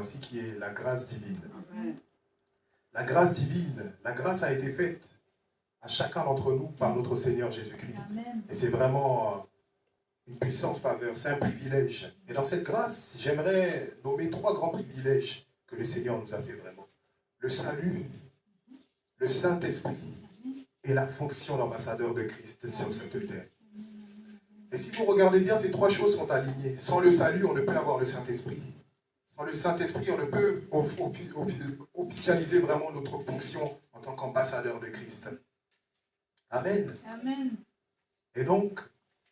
mois-ci, qui est la grâce divine. La grâce divine, la grâce a été faite à chacun d'entre nous par notre Seigneur Jésus-Christ. Et c'est vraiment une puissante faveur, c'est un privilège. Et dans cette grâce, j'aimerais nommer 3 grands privilèges que le Seigneur nous a fait vraiment. Le salut, le Saint-Esprit et la fonction d'ambassadeur de Christ sur cette terre. Et si vous regardez bien, ces 3 choses sont alignées. Sans le salut, on ne peut avoir le Saint-Esprit. Sans le Saint-Esprit, on ne peut officialiser vraiment notre fonction en tant qu'ambassadeur de Christ. Amen. Amen. Et donc,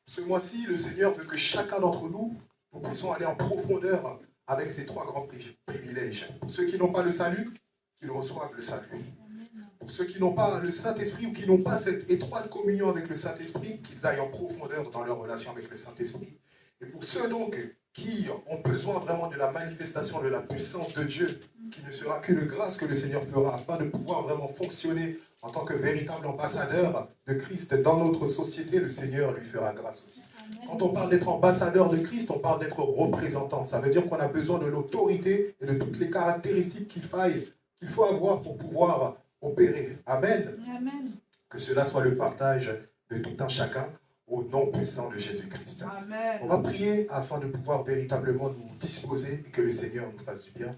ce mois-ci, le Seigneur veut que chacun d'entre nous, nous puissions aller en profondeur avec ces 3 grands privilèges. Pour ceux qui n'ont pas le salut, qu'ils reçoivent le salut. Pour ceux qui n'ont pas le Saint-Esprit ou qui n'ont pas cette étroite communion avec le Saint-Esprit, qu'ils aillent en profondeur dans leur relation avec le Saint-Esprit. Et pour ceux donc qui ont besoin vraiment de la manifestation de la puissance de Dieu, qui ne sera qu'une grâce que le Seigneur fera afin de pouvoir vraiment fonctionner en tant que véritable ambassadeur de Christ dans notre société, le Seigneur lui fera grâce aussi. Quand on parle d'être ambassadeur de Christ, on parle d'être représentant. Ça veut dire qu'on a besoin de l'autorité et de toutes les caractéristiques qu'il faut avoir pour pouvoir opérer. Amen. Amen. Que cela soit le partage de tout un chacun au nom puissant de Jésus-Christ. Amen. On va prier afin de pouvoir véritablement nous disposer et que le Seigneur nous fasse du bien.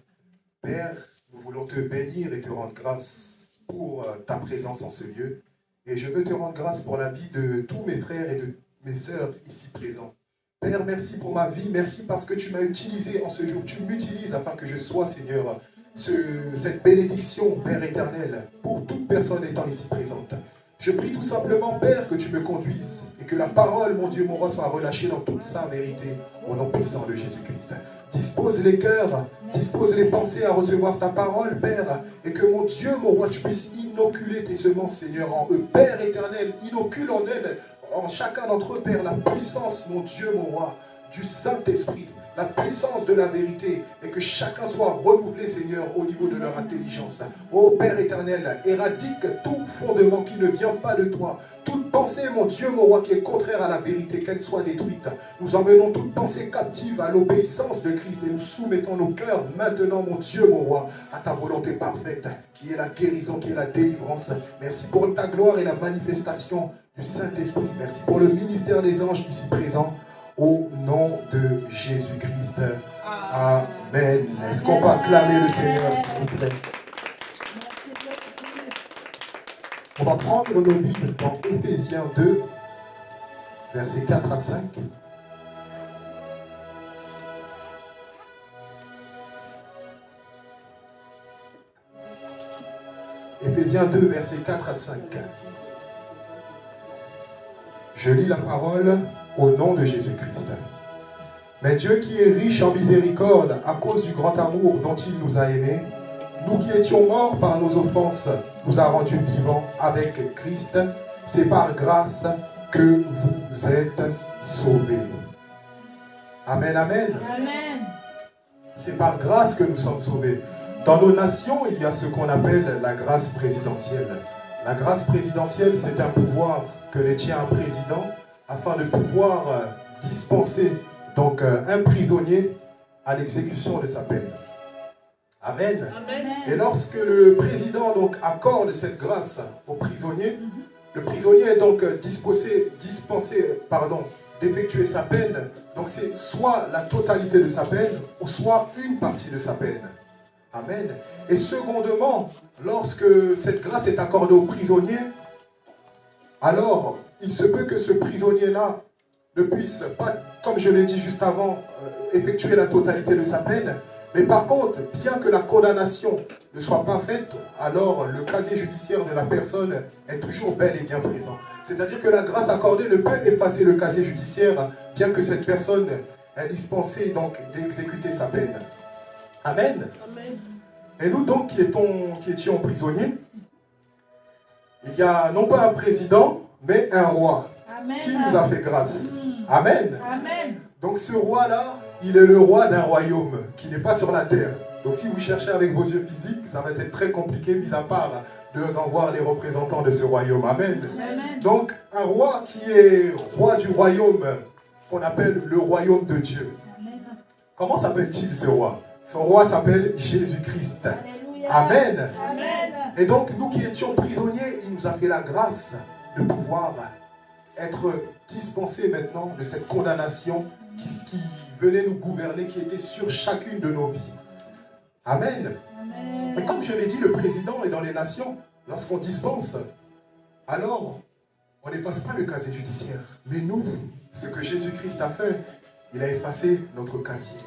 Père, nous voulons te bénir et te rendre grâce pour ta présence en ce lieu. Et je veux te rendre grâce pour la vie de tous mes frères et de mes sœurs ici présents. Père, merci pour ma vie. Merci parce que tu m'as utilisé en ce jour. Tu m'utilises afin que je sois, Seigneur, cette bénédiction, Père éternel, pour toute personne étant ici présente. Je prie tout simplement, Père, que tu me conduises et que la parole, mon Dieu, mon roi, soit relâchée dans toute sa vérité, au nom puissant de Jésus-Christ. Dispose les cœurs, dispose les pensées à recevoir ta parole, Père, et que mon Dieu, mon roi, tu puisses inoculer tes semences, Seigneur, en eux. Père éternel, inocule en elles, en chacun d'entre eux, Père, la puissance, mon Dieu, mon roi, du Saint-Esprit, la puissance de la vérité, et que chacun soit renouvelé, Seigneur, au niveau de leur intelligence. Ô Père éternel, éradique tout fondement qui ne vient pas de toi. Toute pensée, mon Dieu, mon roi, qui est contraire à la vérité, qu'elle soit détruite. Nous emmenons toute pensée captive à l'obéissance de Christ et nous soumettons nos cœurs maintenant, mon Dieu, mon roi, à ta volonté parfaite, qui est la guérison, qui est la délivrance. Merci pour ta gloire et la manifestation du Saint-Esprit. Merci pour le ministère des anges ici présents. Au nom de Jésus-Christ. Amen. Est-ce qu'on peut acclamer le Seigneur, s'il vous plaît? On va prendre nos Bibles dans Éphésiens 2, versets 4 à 5. Éphésiens 2, versets 4 à 5. Je lis la parole au nom de Jésus-Christ. Mais Dieu qui est riche en miséricorde à cause du grand amour dont il nous a aimés, nous qui étions morts par nos offenses, nous a rendus vivants avec Christ. C'est par grâce que vous êtes sauvés. Amen, amen. Amen. C'est par grâce que nous sommes sauvés. Dans nos nations, il y a ce qu'on appelle la grâce présidentielle. La grâce présidentielle, c'est un pouvoir que détient un président afin de pouvoir dispenser donc un prisonnier à l'exécution de sa peine. Amen. Amen. Et lorsque le président donc accorde cette grâce au prisonnier, le prisonnier est donc dispensé d'effectuer sa peine. Donc c'est soit la totalité de sa peine ou soit une partie de sa peine. Amen. Et secondement, lorsque cette grâce est accordée au prisonnier, alors il se peut que ce prisonnier-là ne puisse pas, comme je l'ai dit juste avant, effectuer la totalité de sa peine. Mais par contre, bien que la condamnation ne soit pas faite, alors le casier judiciaire de la personne est toujours bel et bien présent. C'est-à-dire que la grâce accordée ne peut effacer le casier judiciaire, bien que cette personne est dispensée donc d'exécuter sa peine. Amen. Amen. Et nous donc qui étions prisonniers, il y a non pas un président, mais un roi. Amen. Qui nous a fait grâce. Amen. Amen. Donc ce roi-là, il est le roi d'un royaume qui n'est pas sur la terre. Donc si vous cherchez avec vos yeux physiques, ça va être très compliqué, mis à part d'en voir les représentants de ce royaume. Amen. Amen. Donc un roi qui est roi du royaume qu'on appelle le royaume de Dieu. Amen. Comment s'appelle-t-il ce roi? Son roi s'appelle Jésus-Christ. Amen. Amen. Et donc, nous qui étions prisonniers, il nous a fait la grâce de pouvoir être dispensés maintenant de cette condamnation qui venait nous gouverner, qui était sur chacune de nos vies. Amen. Amen. Et comme je l'ai dit, le président est dans les nations. Lorsqu'on dispense, alors on n'efface pas le casier judiciaire. Mais nous, ce que Jésus-Christ a fait, il a effacé notre casier.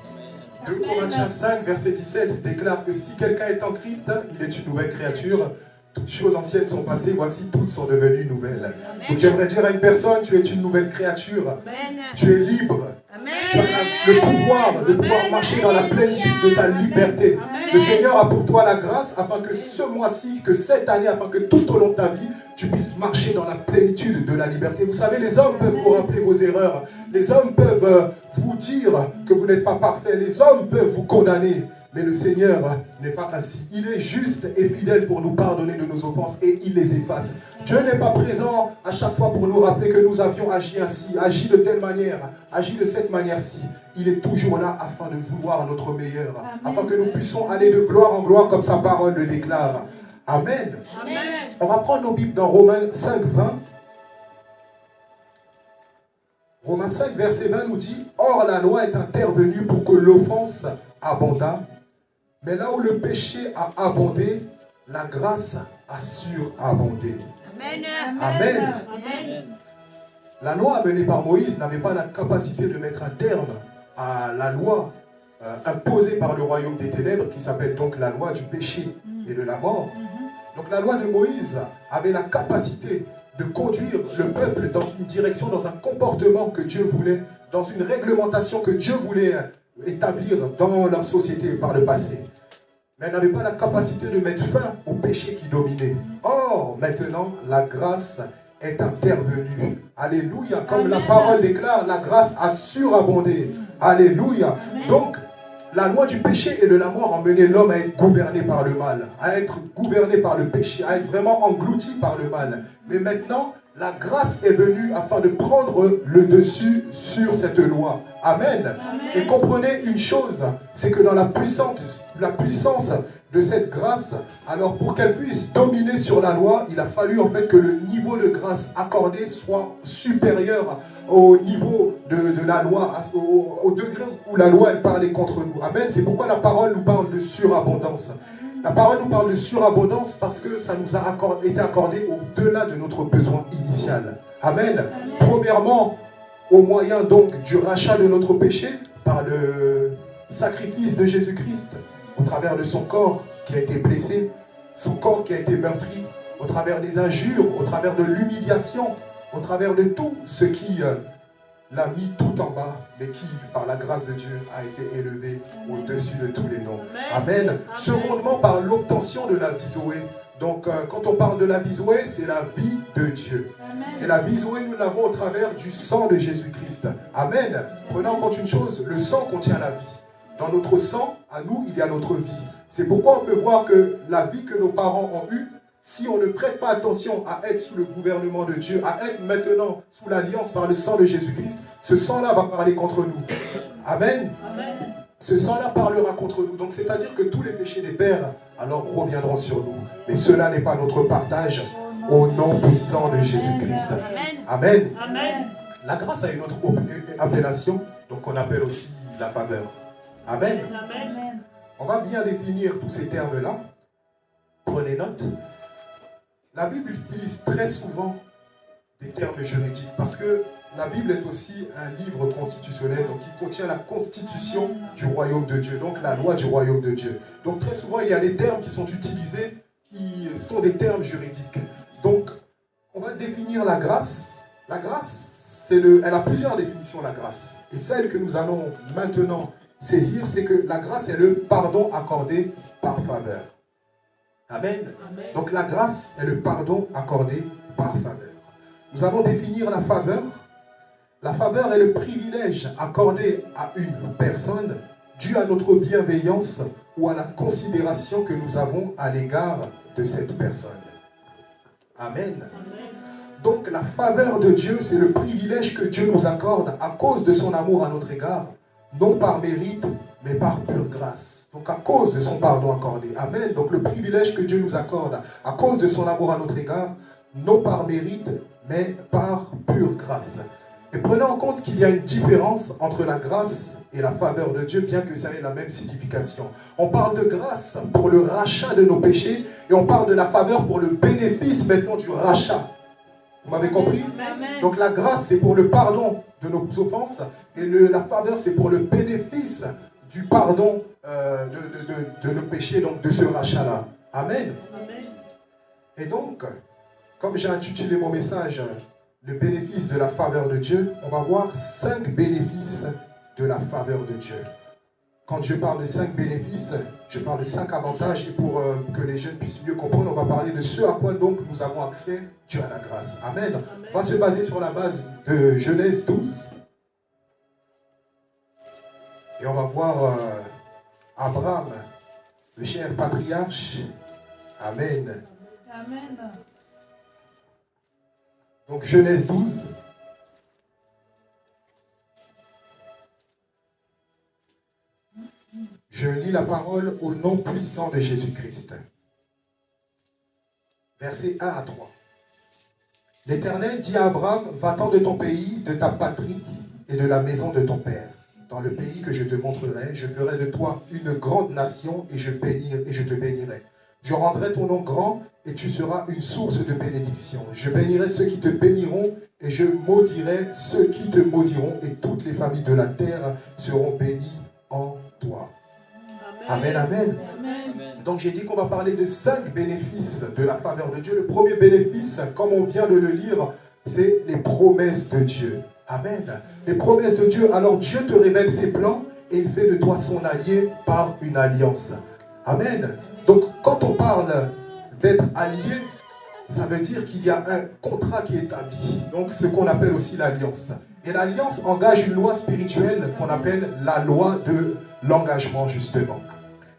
2 Corinthiens 5, verset 17 déclare que si quelqu'un est en Christ, il est une nouvelle créature. Toutes choses anciennes sont passées, voici toutes sont devenues nouvelles. Amen. Donc j'aimerais dire à une personne, tu es une nouvelle créature. Amen. Tu es libre. Amen. Tu as le pouvoir de pouvoir marcher dans la plénitude de ta liberté. Le Seigneur a pour toi la grâce afin que ce mois-ci, que cette année, afin que tout au long de ta vie, tu puisses marcher dans la plénitude de la liberté. Vous savez, les hommes peuvent vous rappeler vos erreurs. Les hommes peuvent vous dire que vous n'êtes pas parfait. Les hommes peuvent vous condamner. Mais le Seigneur n'est pas ainsi. Il est juste et fidèle pour nous pardonner de nos offenses et il les efface. Dieu n'est pas présent à chaque fois pour nous rappeler que nous avions agi ainsi, agi de telle manière, agi de cette manière-ci. Il est toujours là afin de vouloir notre meilleur, afin que nous puissions aller de gloire en gloire comme sa parole le déclare. Amen. Amen. On va prendre nos Bibles dans Romains 5, 20. Romains 5, verset 20 nous dit « Or la loi est intervenue pour que l'offense abondât, mais là où le péché a abondé, la grâce a surabondé. » Amen. Amen. Amen. La loi amenée par Moïse n'avait pas la capacité de mettre un terme à la loi imposée par le royaume des ténèbres, qui s'appelle donc la loi du péché et de la mort. Donc la loi de Moïse avait la capacité de conduire le peuple dans une direction, dans un comportement que Dieu voulait, dans une réglementation que Dieu voulait établir dans leur société par le passé. Mais elle n'avait pas la capacité de mettre fin au péché qui dominait. Or, maintenant, la grâce est intervenue. Alléluia. Comme la parole déclare, la grâce a surabondé. Alléluia. Donc, la loi du péché et de la mort a mené l'homme à être gouverné par le mal, à être gouverné par le péché, à être vraiment englouti par le mal. Mais maintenant, la grâce est venue afin de prendre le dessus sur cette loi. Amen. Amen. Et comprenez une chose, c'est que dans la puissance de cette grâce, alors pour qu'elle puisse dominer sur la loi, il a fallu en fait que le niveau de grâce accordé soit supérieur au niveau de la loi, au degré où la loi elle parlait contre nous. Amen. C'est pourquoi la parole nous parle de surabondance. La parole nous parle de surabondance parce que ça nous a été accordé au-delà de notre besoin initial. Amen. Amen. Premièrement, au moyen donc du rachat de notre péché par le sacrifice de Jésus-Christ, au travers de son corps qui a été blessé, son corps qui a été meurtri, au travers des injures, au travers de l'humiliation, au travers de tout ce qui l'a mis tout en bas, mais qui, par la grâce de Dieu, a été élevé au-dessus de tous les noms. Amen. Amen. Secondement, par l'obtention de la vie Zoé. Donc, quand on parle de la vie Zoé, c'est la vie de Dieu. Amen. Et la vie Zoé, nous l'avons au travers du sang de Jésus-Christ. Amen. Prenons en compte une chose, le sang contient la vie. Dans notre sang, à nous, il y a notre vie. C'est pourquoi on peut voir que la vie que nos parents ont eue, si on ne prête pas attention à être sous le gouvernement de Dieu, à être maintenant sous l'alliance par le sang de Jésus-Christ, ce sang-là va parler contre nous. Amen. Amen. Ce sang-là parlera contre nous. Donc c'est-à-dire que tous les péchés des pères alors reviendront sur nous. Mais cela n'est pas notre partage au nom puissant de Jésus-Christ. Amen. Amen. La grâce a une autre appellation, donc on appelle aussi la faveur. Amen. Amen. On va bien définir tous ces termes-là. Prenez note. La Bible utilise très souvent des termes juridiques parce que la Bible est aussi un livre constitutionnel, donc qui contient la constitution du royaume de Dieu, donc la loi du royaume de Dieu. Donc très souvent, il y a des termes qui sont utilisés qui sont des termes juridiques. Donc, on va définir la grâce. La grâce, elle a plusieurs définitions, la grâce. Et celle que nous allons maintenant saisir, c'est que la grâce est le pardon accordé par faveur. Amen. Amen. Donc la grâce est le pardon accordé par faveur. Nous allons définir la faveur. La faveur est le privilège accordé à une personne dû à notre bienveillance ou à la considération que nous avons à l'égard de cette personne. Amen. Amen. Donc la faveur de Dieu, c'est le privilège que Dieu nous accorde à cause de son amour à notre égard, non par mérite, mais par pure grâce. Donc à cause de son pardon accordé. Amen. Donc le privilège que Dieu nous accorde, à cause de son amour à notre égard, non par mérite, mais par pure grâce. Et prenez en compte qu'il y a une différence entre la grâce et la faveur de Dieu, bien que ça ait la même signification. On parle de grâce pour le rachat de nos péchés, et on parle de la faveur pour le bénéfice maintenant du rachat. Vous m'avez compris? Amen. Donc la grâce, c'est pour le pardon de nos offenses, et la faveur, c'est pour le bénéfice du pardon de nos péchés, donc de ce rachat-là. Amen. Amen. Et donc, comme j'ai intitulé mon message « Le bénéfice de la faveur de Dieu », on va voir 5 bénéfices de la faveur de Dieu. Quand je parle de 5 bénéfices, je parle de 5 avantages, et pour que les jeunes puissent mieux comprendre, on va parler de ce à quoi donc nous avons accès, Dieu à la grâce. Amen. Amen. On va se baser sur la base de Genèse 12. Et on va voir Abraham, le cher patriarche. Amen. Amen. Donc Genèse 12. Je lis la parole au nom puissant de Jésus-Christ. Versets 1 à 3. L'Éternel dit à Abraham, va-t'en de ton pays, de ta patrie et de la maison de ton père. Dans le pays que je te montrerai, je ferai de toi une grande nation et je te bénirai. Je rendrai ton nom grand et tu seras une source de bénédiction. Je bénirai ceux qui te béniront et je maudirai ceux qui te maudiront et toutes les familles de la terre seront bénies en toi. Amen, amen. Amen. Donc j'ai dit qu'on va parler de 5 bénéfices de la faveur de Dieu. Le premier bénéfice, comme on vient de le lire, c'est les promesses de Dieu. Amen. Les promesses de Dieu. Alors Dieu te révèle ses plans et il fait de toi son allié par une alliance. Amen. Donc quand on parle d'être allié, ça veut dire qu'il y a un contrat qui est établi. Donc ce qu'on appelle aussi l'alliance. Et l'alliance engage une loi spirituelle qu'on appelle la loi de l'engagement, justement.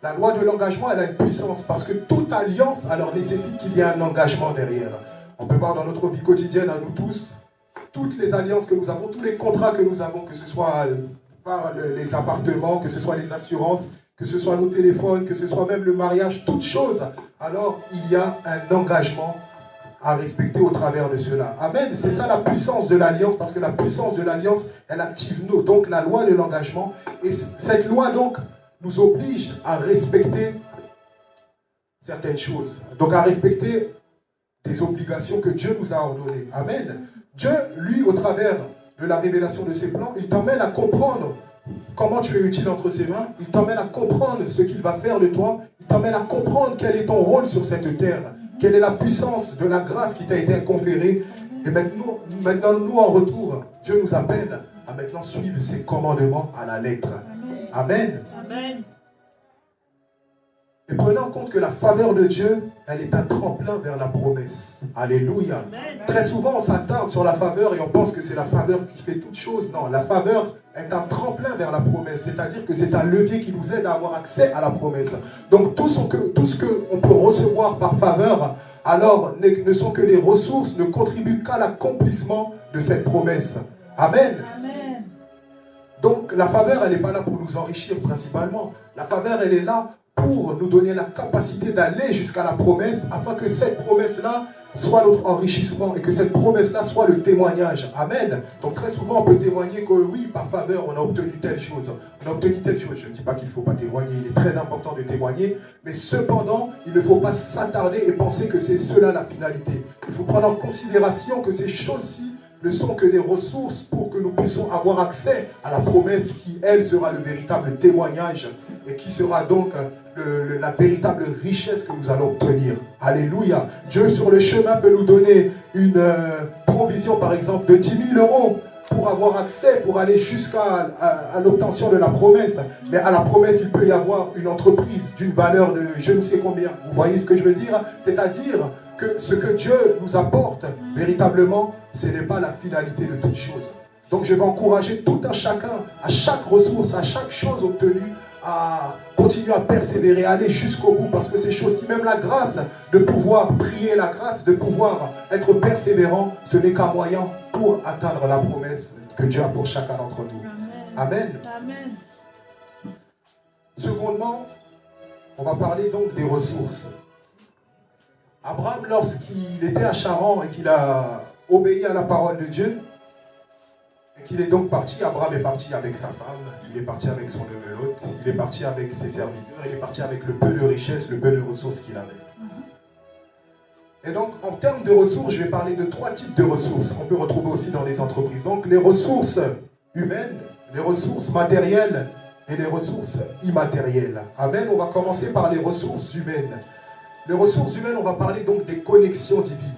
La loi de l'engagement, elle a une puissance parce que toute alliance, alors, nécessite qu'il y ait un engagement derrière. On peut voir dans notre vie quotidienne, à nous tous, toutes les alliances que nous avons, tous les contrats que nous avons, que ce soit par les appartements, que ce soit les assurances, que ce soit nos téléphones, que ce soit même le mariage, toutes choses. Alors, il y a un engagement à respecter au travers de cela. Amen. C'est ça la puissance de l'alliance, parce que la puissance de l'alliance, elle active nous. Donc la loi de l'engagement. Et cette loi donc nous oblige à respecter certaines choses. Donc à respecter des obligations que Dieu nous a ordonnées. Amen. Dieu, lui, au travers de la révélation de ses plans, il t'emmène à comprendre comment tu es utile entre ses mains. Il t'emmène à comprendre ce qu'il va faire de toi. Il t'emmène à comprendre quel est ton rôle sur cette terre. Quelle est la puissance de la grâce qui t'a été conférée. Et maintenant, nous, en retour, Dieu nous appelle à maintenant suivre ses commandements à la lettre. Amen. Amen. Et prenez en compte que la faveur de Dieu, elle est un tremplin vers la promesse. Alléluia. Amen. Très souvent, on s'attarde sur la faveur et on pense que c'est la faveur qui fait toute chose. Non, la faveur est un tremplin vers la promesse. C'est-à-dire que c'est un levier qui nous aide à avoir accès à la promesse. Donc tout ce qu'on peut recevoir par faveur, alors ne sont que des ressources, ne contribuent qu'à l'accomplissement de cette promesse. Amen. Amen. Donc la faveur, elle n'est pas là pour nous enrichir principalement. La faveur, elle est là pour nous donner la capacité d'aller jusqu'à la promesse, afin que cette promesse-là soit notre enrichissement et que cette promesse-là soit le témoignage. Amen. Donc très souvent, on peut témoigner que oui, par faveur, on a obtenu telle chose. On a obtenu telle chose. Je ne dis pas qu'il ne faut pas témoigner, il est très important de témoigner, mais cependant, il ne faut pas s'attarder et penser que c'est cela la finalité. Il faut prendre en considération que ces choses-ci ne sont que des ressources pour que nous puissions avoir accès à la promesse qui, elle, sera le véritable témoignage et qui sera donc la véritable richesse que nous allons obtenir. Alléluia. Dieu sur le chemin peut nous donner une provision par exemple de 10 000 euros pour avoir accès, pour aller jusqu'à l'obtention de la promesse. Mais à la promesse, il peut y avoir une entreprise d'une valeur de je ne sais combien. Vous voyez ce que je veux dire? C'est-à-dire que ce que Dieu nous apporte, véritablement, ce n'est pas la finalité de toute chose. Donc je vais encourager tout un chacun, à chaque ressource, à chaque chose obtenue, à continuer à persévérer, à aller jusqu'au bout, parce que ces choses-ci, même la grâce de pouvoir prier, la grâce de pouvoir être persévérant, ce n'est qu'un moyen pour atteindre la promesse que Dieu a pour chacun d'entre nous. Amen. Amen. Secondement, on va parler donc des ressources. Abraham, lorsqu'il était à Charan et qu'il a obéi à la parole de Dieu, et qu'il est donc parti, Abraham est parti avec sa femme, il est parti avec son Lot, il est parti avec ses serviteurs, il est parti avec le peu de richesses, le peu de ressources qu'il avait. Et donc, en termes de ressources, je vais parler de 3 types de ressources qu'on peut retrouver aussi dans les entreprises. Donc, les ressources humaines, les ressources matérielles et les ressources immatérielles. Amen. On va commencer par les ressources humaines. Les ressources humaines, on va parler donc des connexions divines.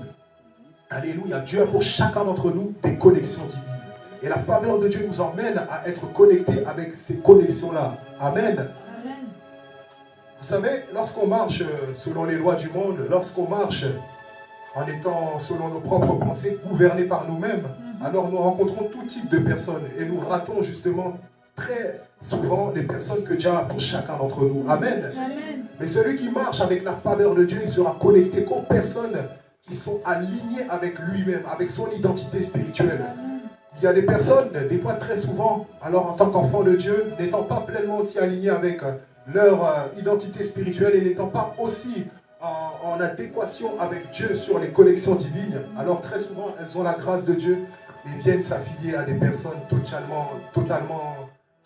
Alléluia. Dieu a pour chacun d'entre nous des connexions divines. Et la faveur de Dieu nous emmène à être connectés avec ces connexions-là. Amen. Amen. Vous savez, lorsqu'on marche selon les lois du monde, lorsqu'on marche en étant, selon nos propres pensées, gouvernés par nous-mêmes, alors nous rencontrons tout type de personnes et nous ratons justement très souvent les personnes que Dieu a pour chacun d'entre nous. Amen. Amen. Mais celui qui marche avec la faveur de Dieu, il sera connecté qu'aux personnes qui sont alignées avec lui-même, avec son identité spirituelle. Il y a des personnes, des fois très souvent, alors en tant qu'enfants de Dieu, n'étant pas pleinement aussi alignés avec leur identité spirituelle et n'étant pas aussi en adéquation avec Dieu sur les connexions divines, alors très souvent elles ont la grâce de Dieu et viennent s'affilier à des personnes totalement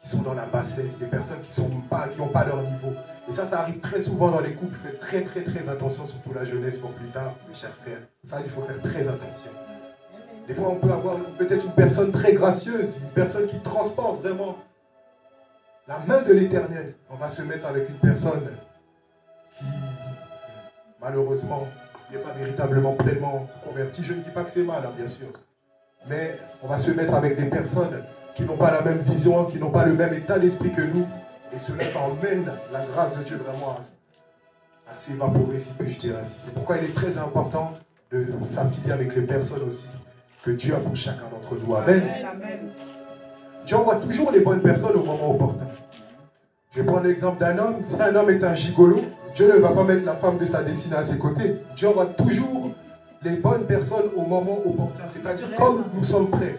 qui sont dans la bassesse, des personnes qui n'ont pas leur niveau. Et ça arrive très souvent dans les couples. Faites très attention, surtout la jeunesse pour plus tard, mes chers frères. Ça, il faut faire très attention. Des fois, on peut avoir peut-être une personne très gracieuse, une personne qui transporte vraiment la main de l'Éternel. On va se mettre avec une personne qui, malheureusement, n'est pas véritablement pleinement convertie. Je ne dis pas que c'est mal, hein, bien sûr. Mais on va se mettre avec des personnes qui n'ont pas la même vision, qui n'ont pas le même état d'esprit que nous. Et cela emmène la grâce de Dieu vraiment à s'évaporer, si je dire ainsi. C'est pourquoi il est très important de s'affilier avec les personnes aussi que Dieu a pour chacun d'entre nous. Amen. Amen. Dieu envoie toujours les bonnes personnes au moment opportun. Je vais prendre l'exemple d'un homme. Si un homme est un gigolo, Dieu ne va pas mettre la femme de sa destinée à ses côtés. Dieu envoie toujours les bonnes personnes au moment opportun. C'est-à-dire comme nous sommes prêts.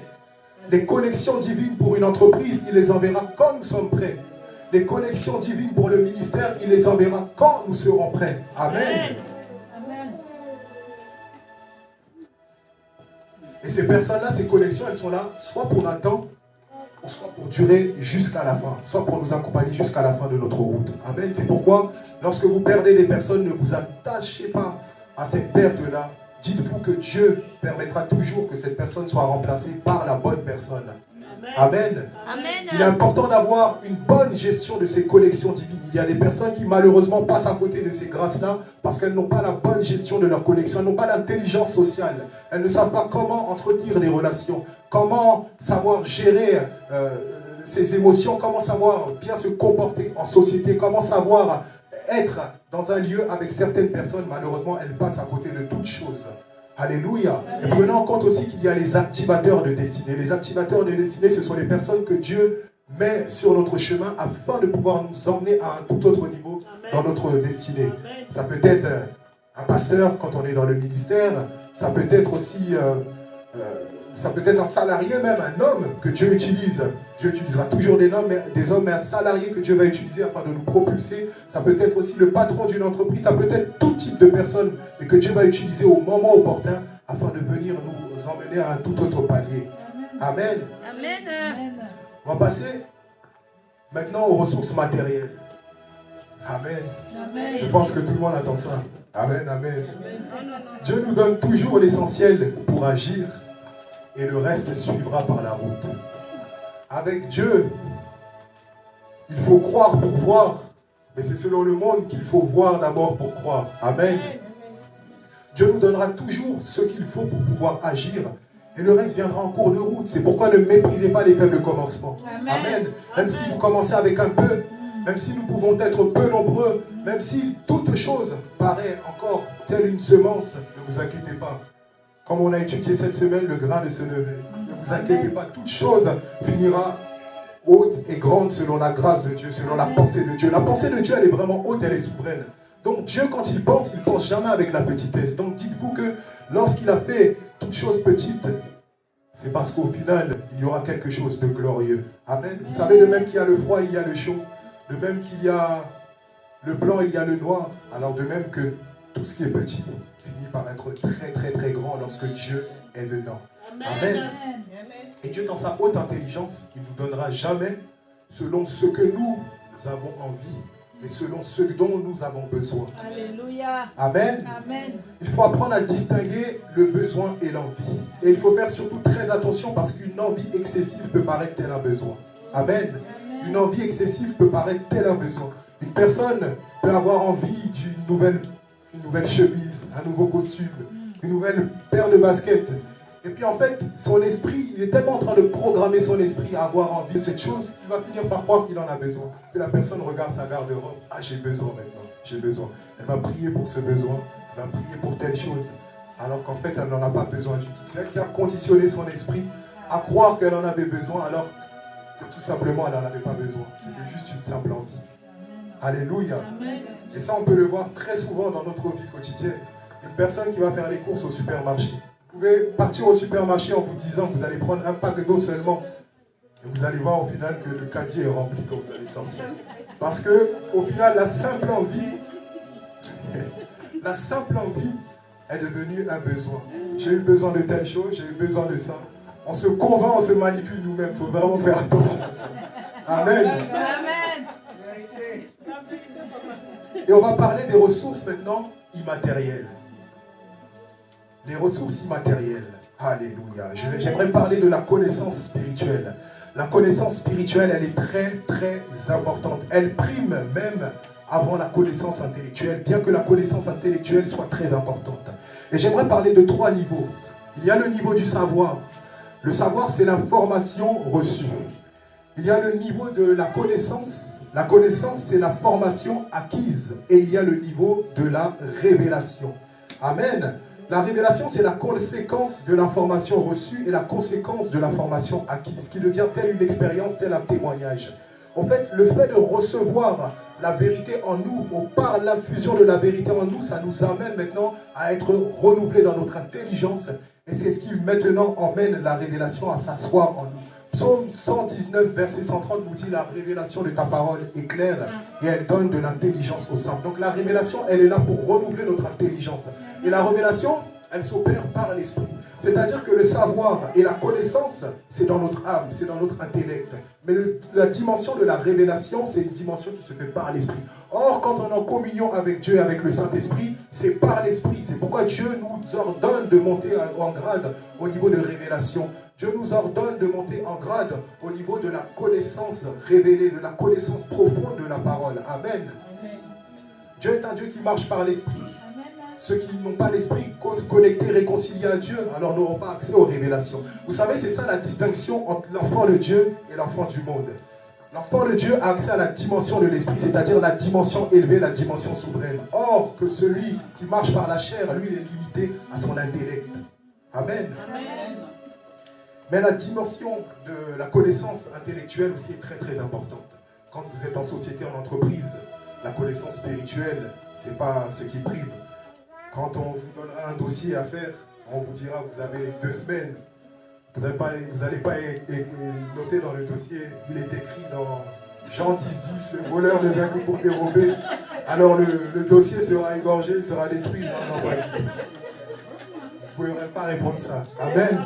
Les connexions divines pour une entreprise, il les enverra quand nous sommes prêts. Les connexions divines pour le ministère, il les enverra quand nous serons prêts. Amen. Amen. Et ces personnes-là, ces connexions, elles sont là soit pour un temps, soit pour durer jusqu'à la fin, soit pour nous accompagner jusqu'à la fin de notre route. Amen. C'est pourquoi, lorsque vous perdez des personnes, ne vous attachez pas à cette perte-là. Dites-vous que Dieu permettra toujours que cette personne soit remplacée par la bonne personne. Amen. Amen. Il est important d'avoir une bonne gestion de ces connexions divines. Il y a des personnes qui malheureusement passent à côté de ces grâces-là parce qu'elles n'ont pas la bonne gestion de leurs connexions, elles n'ont pas l'intelligence sociale. Elles ne savent pas comment entretenir les relations, comment savoir gérer ses émotions, comment savoir bien se comporter en société, comment savoir être dans un lieu avec certaines personnes. Malheureusement, elles passent à côté de toutes choses. Alléluia. Et prenons en compte aussi qu'il y a les activateurs de destinée. Les activateurs de destinée, ce sont les personnes que Dieu met sur notre chemin afin de pouvoir nous emmener à un tout autre niveau dans notre destinée. Ça peut être un pasteur quand on est dans le ministère. Ça peut être aussi ça peut être un salarié, même un homme que Dieu utilise. Dieu utilisera toujours des hommes, mais un salarié que Dieu va utiliser afin de nous propulser. Ça peut être aussi le patron d'une entreprise. Ça peut être tout type de personnes et que Dieu va utiliser au moment opportun afin de venir nous emmener à un tout autre palier. Amen. Amen. On va passer maintenant aux ressources matérielles. Amen. Amen. Je pense que tout le monde attend ça. Amen, amen. Dieu nous donne toujours l'essentiel pour agir et le reste suivra par la route. Avec Dieu, il faut croire pour voir, mais c'est selon le monde qu'il faut voir d'abord pour croire. Amen. Dieu nous donnera toujours ce qu'il faut pour pouvoir agir et le reste viendra en cours de route. C'est pourquoi ne méprisez pas les faibles commencements. Amen. Même si vous commencez avec un peu, même si nous pouvons être peu nombreux, même si toute chose paraît encore telle une semence, ne vous inquiétez pas. Comme on a étudié cette semaine, le grain de se lever. Ne vous inquiétez pas, toute chose finira haute et grande selon la grâce de Dieu, selon la pensée de Dieu. La pensée de Dieu, elle est vraiment haute, elle est souveraine. Donc Dieu, quand il pense jamais avec la petitesse. Donc dites-vous que lorsqu'il a fait toute chose petite, c'est parce qu'au final, il y aura quelque chose de glorieux. Amen. Vous savez, de même qu'il y a le froid, il y a le chaud. De même qu'il y a le blanc, il y a le noir. Alors de même que tout ce qui est petit finit par être très très très grand lorsque Dieu est dedans. Amen. Et Dieu, dans sa haute intelligence, il ne nous donnera jamais selon ce que nous avons envie, mais selon ce dont nous avons besoin. Alléluia. Amen. Amen. Il faut apprendre à distinguer le besoin et l'envie. Et il faut faire surtout très attention parce qu'une envie excessive peut paraître tel un besoin. Amen. Une envie excessive peut paraître tel un besoin. Une personne peut avoir envie d'une nouvelle chemise, un nouveau costume, une nouvelle paire de baskets. Et puis en fait, son esprit, il est tellement en train de programmer son esprit à avoir envie de cette chose qu'il va finir par croire qu'il en a besoin. Puis la personne regarde sa garde-robe. Ah, j'ai besoin maintenant, j'ai besoin. Elle va prier pour ce besoin, elle va prier pour telle chose. Alors qu'en fait, elle n'en a pas besoin du tout. C'est elle qui a conditionné son esprit à croire qu'elle en avait besoin alors que tout simplement, elle n'en avait pas besoin. C'était juste une simple envie. Alléluia. Et ça, on peut le voir très souvent dans notre vie quotidienne. Une personne qui va faire les courses au supermarché. Vous pouvez partir au supermarché en vous disant que vous allez prendre un pack d'eau seulement. Et vous allez voir au final que le caddie est rempli quand vous allez sortir. Parce que au final, la simple envie est devenue un besoin. J'ai eu besoin de telle chose, j'ai eu besoin de ça. On se convainc, on se manipule nous-mêmes. Il faut vraiment faire attention à ça. Amen. Amen. Et on va parler des ressources maintenant immatérielles. Les ressources immatérielles. Alléluia. J'aimerais parler de la connaissance spirituelle. La connaissance spirituelle, elle est très, très importante. Elle prime même avant la connaissance intellectuelle, bien que la connaissance intellectuelle soit très importante. Et j'aimerais parler de 3 niveaux. Il y a le niveau du savoir. Le savoir, c'est l'information reçue. Il y a le niveau de la connaissance. La connaissance, c'est la formation acquise. Et il y a le niveau de la révélation. Amen. La révélation, c'est la conséquence de l'information reçue et la conséquence de l'information acquise, qui devient telle une expérience, tel un témoignage. En fait, le fait de recevoir la vérité en nous, ou par l'infusion de la vérité en nous, ça nous amène maintenant à être renouvelés dans notre intelligence. Et c'est ce qui maintenant emmène la révélation à s'asseoir en nous. Psaume 119, verset 130 nous dit: la révélation de ta parole est claire et elle donne de l'intelligence aux simples. Donc la révélation, elle est là pour renouveler notre intelligence. Et la révélation, elle s'opère par l'esprit. C'est-à-dire que le savoir et la connaissance, c'est dans notre âme, c'est dans notre intellect. Mais la dimension de la révélation, c'est une dimension qui se fait par l'esprit. Or, quand on est en communion avec Dieu et avec le Saint-Esprit, c'est par l'esprit. C'est pourquoi Dieu nous ordonne de monter en grade au niveau de révélation. Dieu nous ordonne de monter en grade au niveau de la connaissance révélée, de la connaissance profonde de la parole. Amen. Dieu est un Dieu qui marche par l'esprit. Ceux qui n'ont pas l'esprit connecté, réconcilié à Dieu, alors n'auront pas accès aux révélations. Vous savez, c'est ça la distinction entre l'enfant de Dieu et l'enfant du monde. L'enfant de Dieu a accès à la dimension de l'esprit, c'est-à-dire la dimension élevée, la dimension souveraine. Or, que celui qui marche par la chair, lui, est limité à son intellect. Amen. Amen. Mais la dimension de la connaissance intellectuelle aussi est très très importante. Quand vous êtes en société, en entreprise, la connaissance spirituelle, ce n'est pas ce qui prime. Quand on vous donnera un dossier à faire, on vous dira vous avez 2 semaines. Vous n'allez pas noter dans le dossier, il est écrit dans Jean 10, le voleur ne vient que pour dérober. Alors le dossier sera égorgé, sera détruit. Non, pas du tout. Vous ne pourrez pas répondre ça. Amen.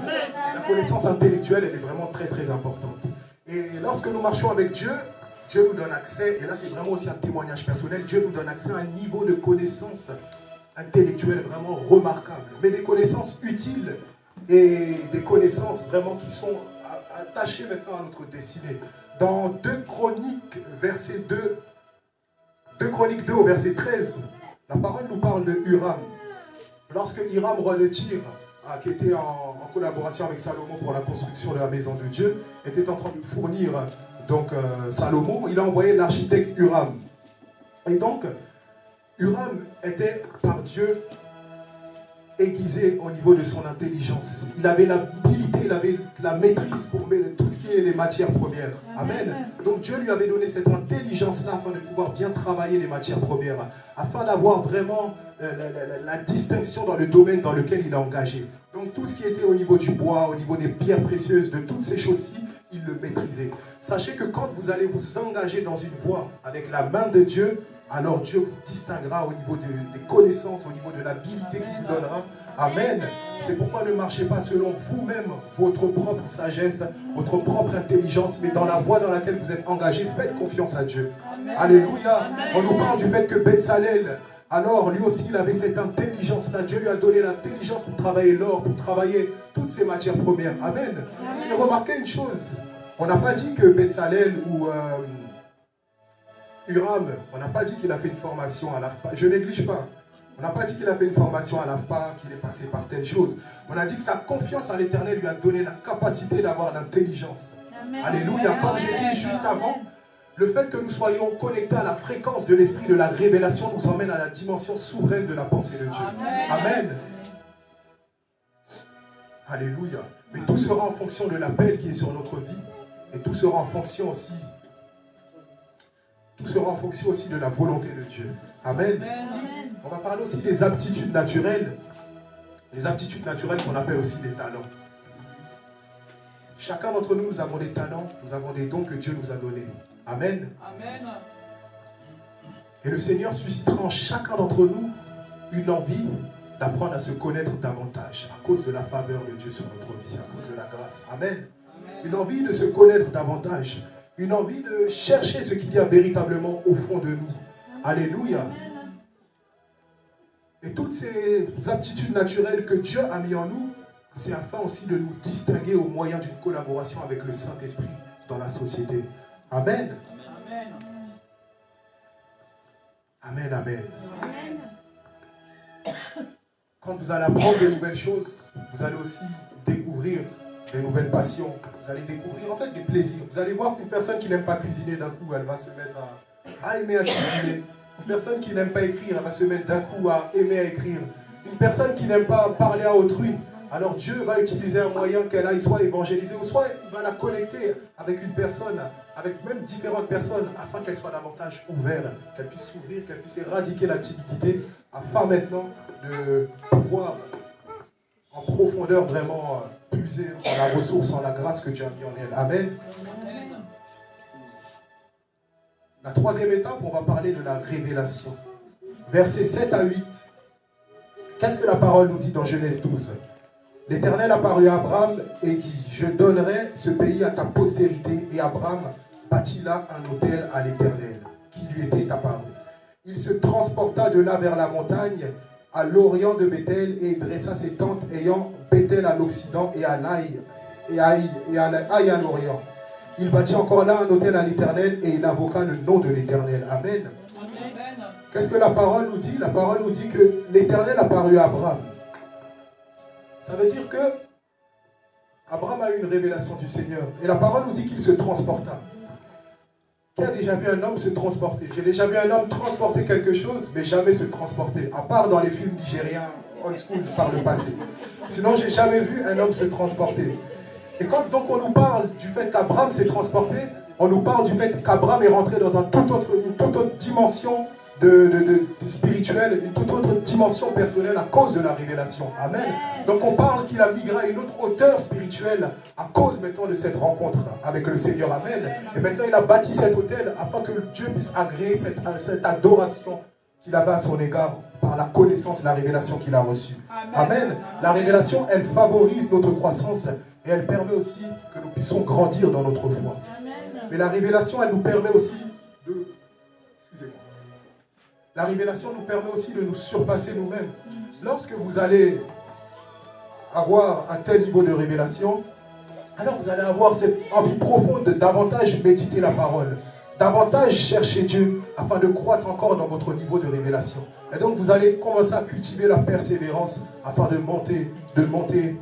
La connaissance intellectuelle, elle est vraiment très très importante. Et lorsque nous marchons avec Dieu, Dieu nous donne accès, et là c'est vraiment aussi un témoignage personnel, Dieu nous donne accès à un niveau de connaissance intellectuelle vraiment remarquable, mais des connaissances utiles et des connaissances vraiment qui sont attachées maintenant à notre destinée. Dans 2 Chroniques, verset 2, 2 Chroniques 2 au verset 13, la parole nous parle de Huram. Lorsque Hiram, roi de Tyr, qui était en collaboration avec Salomon pour la construction de la maison de Dieu, était en train de fournir donc Salomon, il a envoyé l'architecte Huram. Et donc, Huram était par Dieu aiguisé au niveau de son intelligence. Il avait l'habilité, il avait la maîtrise pour tout ce qui est les matières premières. Amen. Donc Dieu lui avait donné cette intelligence-là afin de pouvoir bien travailler les matières premières, afin d'avoir vraiment la distinction dans le domaine dans lequel il est engagé. Donc tout ce qui était au niveau du bois, au niveau des pierres précieuses, de toutes ces choses-ci, il le maîtrisait. Sachez que quand vous allez vous engager dans une voie avec la main de Dieu, alors Dieu vous distinguera au niveau des connaissances, au niveau de l'habilité qu'il vous donnera. Amen. C'est pourquoi ne marchez pas selon vous-même, votre propre sagesse, votre propre intelligence, mais dans la voie dans laquelle vous êtes engagé, faites confiance à Dieu. Alléluia. On nous parle du fait que Bezalel, alors lui aussi il avait cette intelligence-là. Dieu lui a donné l'intelligence pour travailler l'or, pour travailler toutes ces matières premières. Amen. Et remarquez une chose, on n'a pas dit que Bezalel ou Uram, on n'a pas dit qu'il a fait une formation à l'AFPA. Je néglige pas. On n'a pas dit qu'il a fait une formation à l'AFPA, qu'il est passé par telle chose. On a dit que sa confiance en l'Éternel lui a donné la capacité d'avoir l'intelligence. Alléluia. Comme j'ai dit juste avant, le fait que nous soyons connectés à la fréquence de l'esprit de la révélation nous emmène à la dimension souveraine de la pensée de Dieu. Amen. Alléluia. Mais tout sera en fonction de l'appel qui est sur notre vie. Et tout sera en fonction aussi. Tout sera en fonction aussi de la volonté de Dieu. Amen. On va parler aussi des aptitudes naturelles. Les aptitudes naturelles qu'on appelle aussi des talents. Chacun d'entre nous, nous avons des talents, nous avons des dons que Dieu nous a donnés. Amen. Amen. Et le Seigneur suscitera en chacun d'entre nous une envie d'apprendre à se connaître davantage à cause de la faveur de Dieu sur notre vie, à cause de la grâce. Amen. Une envie de se connaître davantage. Une envie de chercher ce qu'il y a véritablement au fond de nous. Alléluia. Et toutes ces aptitudes naturelles que Dieu a mis en nous, c'est afin aussi de nous distinguer au moyen d'une collaboration avec le Saint-Esprit dans la société. Amen. Amen. Amen, amen. Quand vous allez apprendre de nouvelles choses, vous allez aussi découvrir des nouvelles passions. Vous allez découvrir en fait des plaisirs. Vous allez voir qu'une personne qui n'aime pas cuisiner, d'un coup, elle va se mettre à aimer à cuisiner. Une personne qui n'aime pas écrire, elle va se mettre d'un coup à aimer à écrire. Une personne qui n'aime pas parler à autrui, alors Dieu va utiliser un moyen qu'elle aille soit évangéliser, ou soit il va la connecter avec une personne, avec même différentes personnes, afin qu'elle soit davantage ouverte, qu'elle puisse s'ouvrir, qu'elle puisse éradiquer la timidité, afin maintenant de pouvoir en profondeur vraiment puiser en la ressource, en la grâce que Dieu a mis en elle. Amen. La troisième étape, on va parler de la révélation. Versets 7 à 8. Qu'est-ce que la parole nous dit dans Genèse 12? L'Éternel apparut à Abraham et dit, je donnerai ce pays à ta postérité. Et Abraham bâtit là un autel à l'Éternel, qui lui était apparu. Il se transporta de là vers la montagne, à l'orient de Bethel, et dressa ses tentes, ayant Bethel à l'occident et à Aï à l'orient. Il bâtit encore là un autel à l'Éternel, et il invoqua le nom de l'Éternel. Amen. Qu'est-ce que la parole nous dit? La parole nous dit que l'Éternel apparut à Abraham. Ça veut dire que Abraham a eu une révélation du Seigneur. Et la parole nous dit qu'il se transporta. Qui a déjà vu un homme se transporter? J'ai déjà vu un homme transporter quelque chose, mais jamais se transporter. À part dans les films nigériens, old school, par le passé. Sinon, j'ai jamais vu un homme se transporter. Et quand donc on nous parle du fait qu'Abraham s'est transporté, on nous parle du fait qu'Abraham est rentré dans une toute autre dimension de spirituelle, une toute autre dimension personnelle à cause de la révélation. Amen. Donc on parle qu'il a migré à une autre hauteur spirituelle à cause maintenant de cette rencontre avec le Seigneur. Amen. Et maintenant il a bâti cet autel afin que Dieu puisse agréer cette adoration qu'il avait à son égard par la connaissance, la révélation qu'il a reçue. Amen. La révélation, elle favorise notre croissance et elle permet aussi que nous puissions grandir dans notre foi. Mais la révélation, elle nous permet aussi de... Excusez-moi. La révélation nous permet aussi de nous surpasser nous-mêmes. Lorsque vous allez avoir un tel niveau de révélation, alors vous allez avoir cette envie profonde de davantage méditer la parole, davantage chercher Dieu afin de croître encore dans votre niveau de révélation. Et donc vous allez commencer à cultiver la persévérance afin de monter,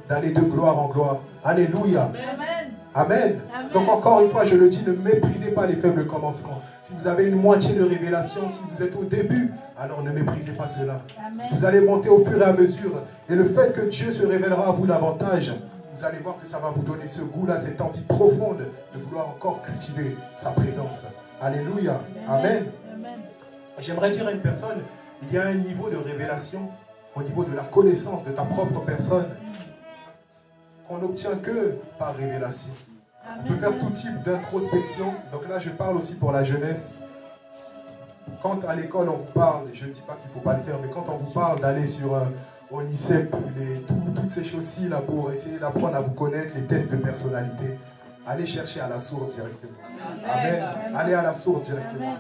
d'aller de gloire en gloire. Alléluia. Amen. Amen. Donc encore une fois, je le dis, ne méprisez pas les faibles commencements. Si vous avez une moitié de révélation, si vous êtes au début, alors ne méprisez pas cela. Amen. Vous allez monter au fur et à mesure. Et le fait que Dieu se révélera à vous davantage, vous allez voir que ça va vous donner ce goût-là, cette envie profonde de vouloir encore cultiver sa présence. Alléluia. Amen. Amen. J'aimerais dire à une personne, il y a un niveau de révélation au niveau de la connaissance de ta propre personne qu'on n'obtient que par révélation. On peut faire tout type d'introspection. Donc là, je parle aussi pour la jeunesse. quand à l'école on vous parle, je ne dis pas qu'il ne faut pas le faire, mais quand on vous parle d'aller sur ONICEP, toutes ces choses-ci là pour essayer d'apprendre à vous connaître, les tests de personnalité, allez chercher à la source directement. Amen. Allez à la source directement.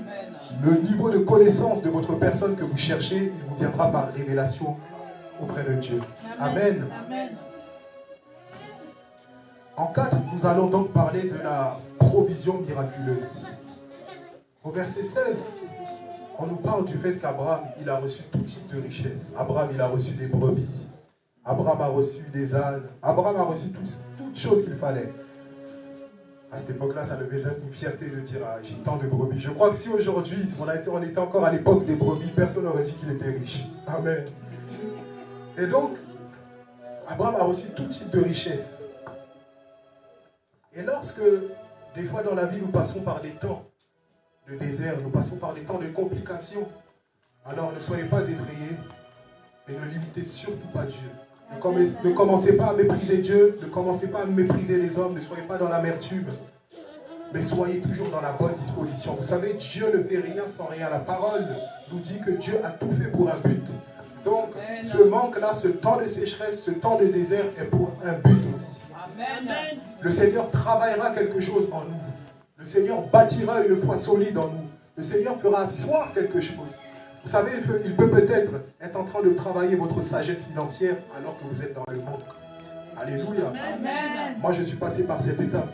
Le niveau de connaissance de votre personne que vous cherchez, il vous viendra par révélation auprès de Dieu. Amen. En 4, nous allons donc parler de la provision miraculeuse. Au verset 16, on nous parle du fait qu'Abraham, il a reçu tout type de richesse. Abraham, il a reçu des brebis. Abraham a reçu des ânes. Abraham a reçu toutes choses qu'il fallait. À cette époque-là, ça devait être une fierté de dire ah, j'ai tant de brebis. Je crois que si aujourd'hui, on était encore à l'époque des brebis, personne n'aurait dit qu'il était riche. Amen. Et donc, Abraham a reçu tout type de richesse. Et lorsque, des fois dans la vie, nous passons par des temps de désert, nous passons par des temps de complications, alors ne soyez pas effrayés et ne limitez surtout pas Dieu. Ne commencez pas à mépriser Dieu, ne commencez pas à mépriser les hommes, ne soyez pas dans l'amertume, mais soyez toujours dans la bonne disposition. Vous savez, Dieu ne fait rien sans rien. La parole nous dit que Dieu a tout fait pour un but. Donc, ce manque-là, ce temps de sécheresse, ce temps de désert est pour un but aussi. Amen. Le Seigneur travaillera quelque chose en nous. Le Seigneur bâtira une foi solide en nous. Le Seigneur fera asseoir quelque chose. Vous savez, il peut peut-être être en train de travailler votre sagesse financière alors que vous êtes dans le manque. Alléluia. Amen. Moi, je suis passé par cette étape.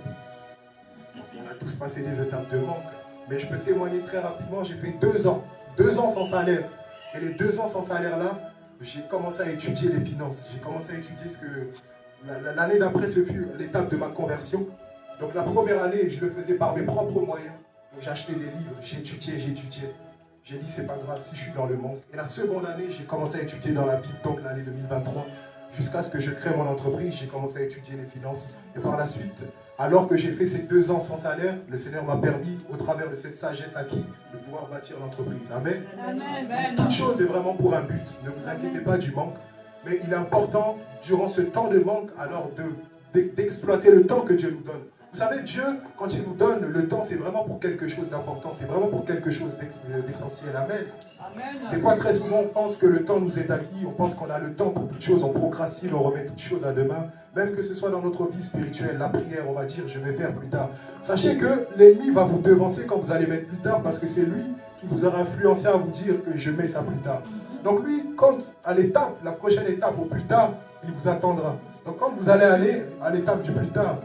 On a tous passé des étapes de manque. Mais je peux témoigner très rapidement, j'ai fait 2 ans. 2 ans sans salaire. Et les 2 ans sans salaire-là, j'ai commencé à étudier les finances. J'ai commencé à étudier ce que... L'année d'après, ce fut l'étape de ma conversion. Donc la première année, je le faisais par mes propres moyens. Donc j'ai acheté des livres, j'ai étudié. J'ai dit, c'est pas grave si je suis dans le manque. Et la seconde année, j'ai commencé à étudier dans la Bible, donc l'année 2023. Jusqu'à ce que je crée mon entreprise, j'ai commencé à étudier les finances. Et par la suite, alors que j'ai fait ces 2 ans sans salaire, le Seigneur m'a permis, au travers de cette sagesse acquise, de pouvoir bâtir l'entreprise. Amen. Amen. Toute chose est vraiment pour un but. Ne vous inquiétez pas du manque. Mais il est important, durant ce temps de manque, alors d'exploiter le temps que Dieu nous donne. Vous savez, Dieu, quand il nous donne le temps, c'est vraiment pour quelque chose d'important. C'est vraiment pour quelque chose d'essentiel. Amen. Amen. Des fois, très souvent, on pense que le temps nous est acquis. On pense qu'on a le temps pour toutes choses. On procrastine, on remet toutes choses à demain. Même que ce soit dans notre vie spirituelle, la prière, on va dire, je vais faire plus tard. Sachez que l'ennemi va vous devancer quand vous allez mettre plus tard, parce que c'est lui qui vous aura influencé à vous dire que je mets ça plus tard. Donc lui, quand à l'étape, la prochaine étape au plus tard, il vous attendra. Donc quand vous allez aller à l'étape du plus tard,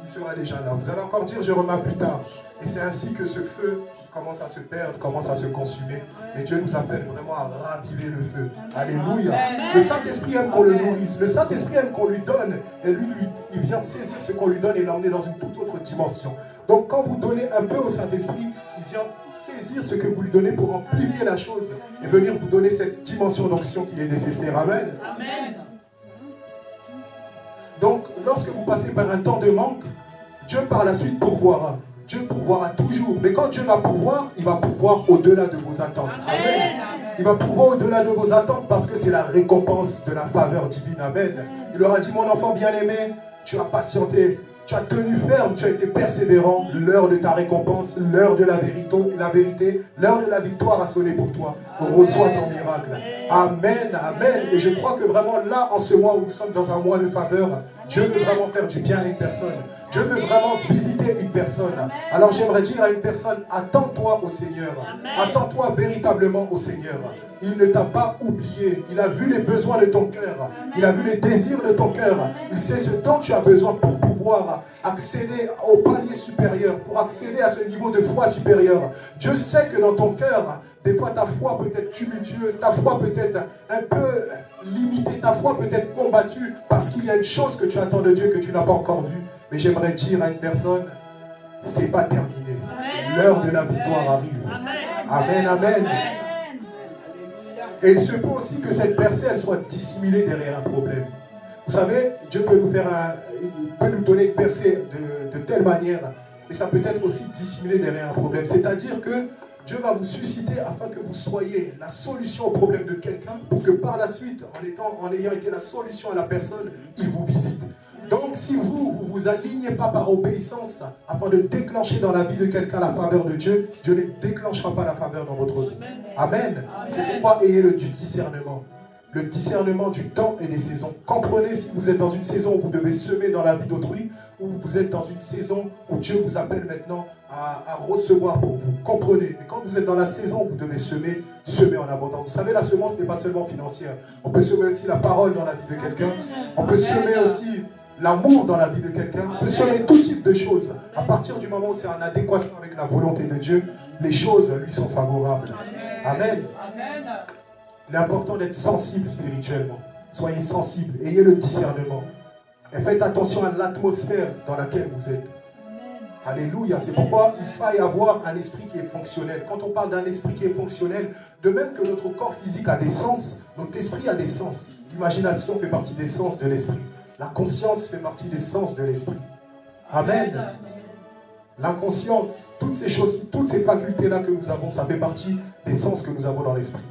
il sera déjà là. Vous allez encore dire, je remets plus tard. Et c'est ainsi que ce feu commence à se perdre, commence à se consumer. Et Dieu nous appelle vraiment à raviver le feu. Alléluia. Le Saint-Esprit aime qu'on le nourrisse. Le Saint-Esprit aime qu'on lui donne. Et lui, il vient saisir ce qu'on lui donne et l'emmener dans une toute autre dimension. Donc quand vous donnez un peu au Saint-Esprit, il vient saisir ce que vous lui donnez pour amplifier la chose et venir vous donner cette dimension d'onction qui est nécessaire. Amen. Amen. Donc, lorsque vous passez par un temps de manque, Dieu par la suite pourvoira. Dieu pourvoira toujours. Mais quand Dieu va pourvoir, il va pourvoir au-delà de vos attentes. Amen. Il va pourvoir au-delà de vos attentes parce que c'est la récompense de la faveur divine. Amen. Il leur a dit, mon enfant bien-aimé, tu as patienté, tu as tenu ferme, tu as été persévérant. L'heure de ta récompense, l'heure de la vérité, l'heure de la victoire a sonné pour toi. Reçois ton miracle. Amen, amen. Et je crois que vraiment là, en ce mois où nous sommes dans un mois de faveur, Dieu veut vraiment faire du bien à une personne. Dieu veut vraiment visiter une personne. Alors j'aimerais dire à une personne, attends-toi au Seigneur. Attends-toi véritablement au Seigneur. Il ne t'a pas oublié. Il a vu les besoins de ton cœur. Il a vu les désirs de ton cœur. Il sait ce dont tu as besoin pour pouvoir accéder au palier supérieur, pour accéder à ce niveau de foi supérieure. Dieu sait que dans ton cœur, des fois ta foi peut être tumultueuse, ta foi peut être un peu limitée, ta foi peut être combattue parce qu'il y a une chose que tu attends de Dieu que tu n'as pas encore vue. Mais j'aimerais dire à une personne, c'est pas terminé. L'heure de la victoire arrive. Amen, amen. Et il se peut aussi que cette personne elle soit dissimulée derrière un problème. Vous savez, Dieu peut nous donner une percée de telle manière, et ça peut être aussi dissimulé derrière un problème. C'est-à-dire que Dieu va vous susciter afin que vous soyez la solution au problème de quelqu'un, pour que par la suite, en ayant été la solution à la personne, il vous visite. Donc si vous ne vous alignez pas par obéissance afin de déclencher dans la vie de quelqu'un la faveur de Dieu, Dieu ne déclenchera pas la faveur dans votre vie. Amen. C'est pourquoi ayez du discernement. Le discernement du temps et des saisons. Comprenez si vous êtes dans une saison où vous devez semer dans la vie d'autrui, ou vous êtes dans une saison où Dieu vous appelle maintenant à recevoir pour vous. Comprenez. Et quand vous êtes dans la saison où vous devez semer, semez en abondance. Vous savez, la semence n'est pas seulement financière. On peut semer aussi la parole dans la vie de quelqu'un. On peut semer aussi l'amour dans la vie de quelqu'un. On peut semer tout type de choses. À partir du moment où c'est en adéquation avec la volonté de Dieu, les choses lui sont favorables. Amen. Il est important d'être sensible spirituellement. Soyez sensible, ayez le discernement. Et faites attention à l'atmosphère dans laquelle vous êtes. Alléluia. C'est pourquoi il faille avoir un esprit qui est fonctionnel. Quand on parle d'un esprit qui est fonctionnel, de même que notre corps physique a des sens, notre esprit a des sens. L'imagination fait partie des sens de l'esprit. La conscience fait partie des sens de l'esprit. Amen. L'inconscience, toutes ces choses, toutes ces facultés-là que nous avons, ça fait partie des sens que nous avons dans l'esprit.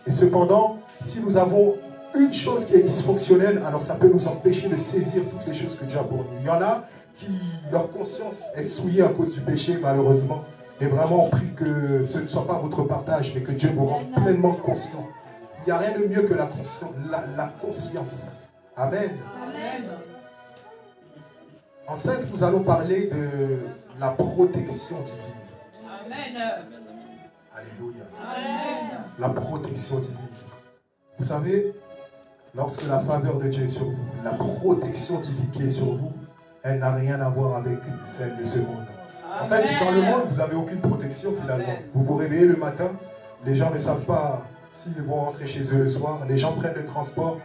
Et cependant, si nous avons une chose qui est dysfonctionnelle, alors ça peut nous empêcher de saisir toutes les choses que Dieu a pour nous. Il y en a qui, leur conscience est souillée à cause du péché, malheureusement. Et vraiment, on prie que ce ne soit pas votre partage, mais que Dieu vous rende pleinement conscient. Il n'y a rien de mieux que la conscience. Amen. Amen. En 5, nous allons parler de la protection divine. Amen. Alléluia. Amen. La protection divine. Vous savez, lorsque la faveur de Dieu est sur vous, la protection divine qui est sur vous, elle n'a rien à voir avec celle de ce monde. En fait, dans le monde, vous n'avez aucune protection finalement. Vous vous réveillez le matin, les gens ne savent pas s'ils vont rentrer chez eux le soir, les gens prennent le transport,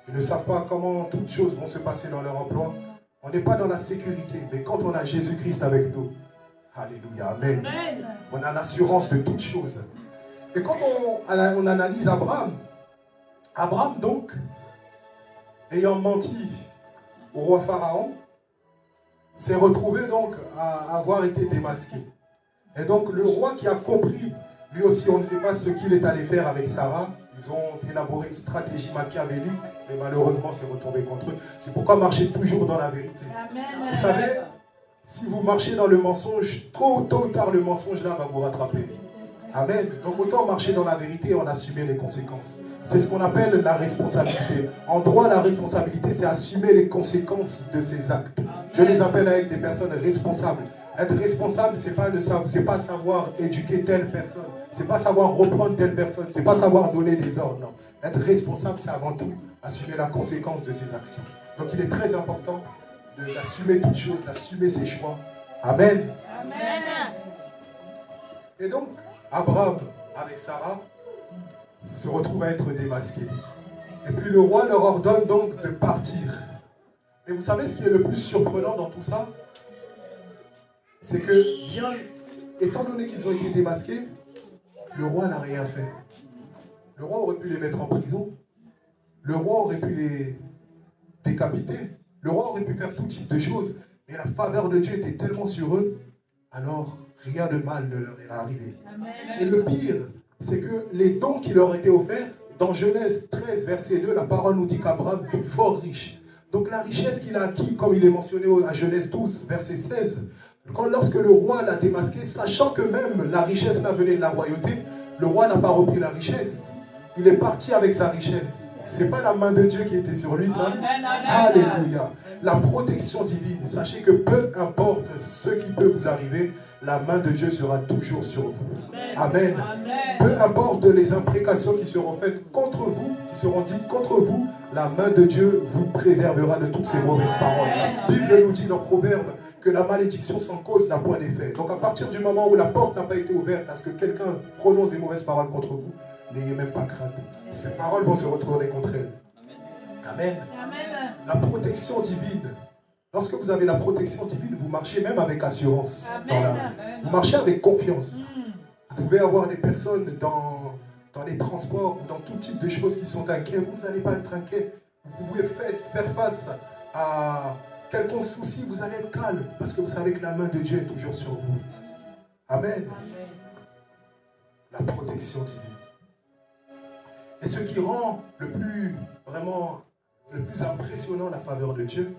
ils ne savent pas comment toutes choses vont se passer dans leur emploi. On n'est pas dans la sécurité, mais quand on a Jésus-Christ avec nous, alléluia, amen, on a l'assurance de toutes choses. Et quand on analyse Abraham donc, ayant menti au roi Pharaon, s'est retrouvé donc à avoir été démasqué. Et donc le roi qui a compris, lui aussi on ne sait pas ce qu'il est allé faire avec Sarah. Ils ont élaboré une stratégie machiavélique, mais malheureusement c'est retombé contre eux. C'est pourquoi marcher toujours dans la vérité. Amen. Vous savez, si vous marchez dans le mensonge, tôt ou tard le mensonge là va vous rattraper. Amen. Donc autant marcher dans la vérité et en assumer les conséquences. C'est ce qu'on appelle la responsabilité. En droit, la responsabilité, c'est assumer les conséquences de ses actes. Dieu nous appelle à être des personnes responsables. Être responsable, c'est pas savoir éduquer telle personne. C'est pas savoir reprendre telle personne. C'est pas savoir donner des ordres. Non. Être responsable, c'est avant tout assumer la conséquence de ses actions. Donc il est très important d'assumer toutes choses, d'assumer ses choix. Amen. Amen. Et donc, Abraham, avec Sarah, se retrouve à être démasqué. Et puis le roi leur ordonne donc de partir. Et vous savez ce qui est le plus surprenant dans tout ça? C'est que, bien, étant donné qu'ils ont été démasqués, le roi n'a rien fait. Le roi aurait pu les mettre en prison. Le roi aurait pu les décapiter. Le roi aurait pu faire tout type de choses. Mais la faveur de Dieu était tellement sur eux, alors rien de mal ne leur est arrivé. Amen. Et le pire, c'est que les dons qui leur étaient offerts, dans Genèse 13, verset 2, la parole nous dit qu'Abraham fut fort riche. Donc la richesse qu'il a acquis, comme il est mentionné à Genèse 12, verset 16, lorsque le roi l'a démasqué, sachant que même la richesse là venait de la royauté, le roi n'a pas repris la richesse. Il est parti avec sa richesse. C'est pas la main de Dieu qui était sur lui, ça. Amen, amen. Alléluia. La protection divine. Sachez que peu importe ce qui peut vous arriver, la main de Dieu sera toujours sur vous. Amen. Amen. Peu importe les imprécations qui seront faites contre vous, qui seront dites contre vous, la main de Dieu vous préservera de toutes ces mauvaises paroles. La Bible nous dit dans Proverbes que la malédiction sans cause n'a point d'effet. Donc à partir du moment où la porte n'a pas été ouverte à ce que quelqu'un prononce des mauvaises paroles contre vous, n'ayez même pas crainte. Ces paroles vont se retourner contre elles. Amen. Amen. La protection divine. Lorsque vous avez la protection divine, vous marchez même avec assurance. Vous marchez avec confiance. Vous pouvez avoir des personnes dans les transports ou dans tout type de choses qui sont inquiets. Vous n'allez pas être inquiet. Vous pouvez faire face à quelconque souci. Vous allez être calme parce que vous savez que la main de Dieu est toujours sur vous. Amen. La protection divine. Et ce qui rend le plus impressionnant la faveur de Dieu,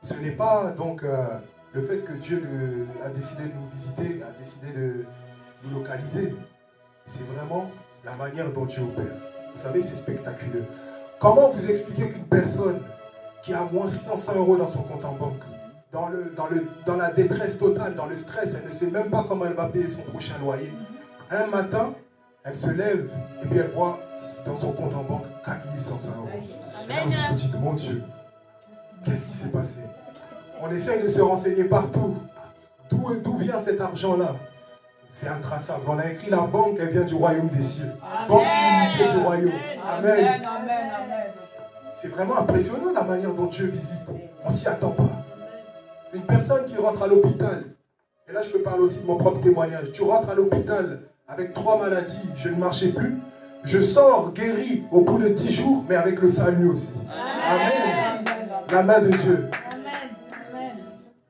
Ce n'est pas donc le fait que Dieu a décidé de nous visiter, a décidé de nous localiser. C'est vraiment la manière dont Dieu opère. Vous savez, c'est spectaculaire. Comment vous expliquer qu'une personne qui a moins 500 euros dans son compte en banque, dans la détresse totale, dans le stress, elle ne sait même pas comment elle va payer son prochain loyer. Un matin, elle se lève et puis elle voit dans son compte en banque 4500 euros. Et là, vous vous dites, mon Dieu, qu'est-ce qui s'est passé? On essaye de se renseigner partout. D'où vient cet argent-là? C'est intraçable. On a écrit la banque, elle vient du royaume des cieux. Banque illimitée du royaume. Amen. Amen. C'est vraiment impressionnant la manière dont Dieu visite. On s'y attend pas. Une personne qui rentre à l'hôpital, et là je peux parler aussi de mon propre témoignage. Tu rentres à l'hôpital avec 3 maladies, je ne marchais plus. Je sors guéri au bout de 10 jours, mais avec le salut aussi. Amen. La main de Dieu.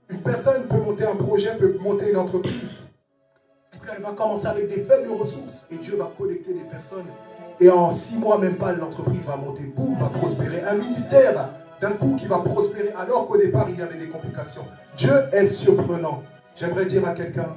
Une personne peut monter un projet, peut monter une entreprise. Et puis elle va commencer avec des faibles ressources. Et Dieu va collecter des personnes. Et en 6 mois, même pas, l'entreprise va monter. Boum, va prospérer. Un ministère, d'un coup, qui va prospérer. Alors qu'au départ, il y avait des complications. Dieu est surprenant. J'aimerais dire à quelqu'un,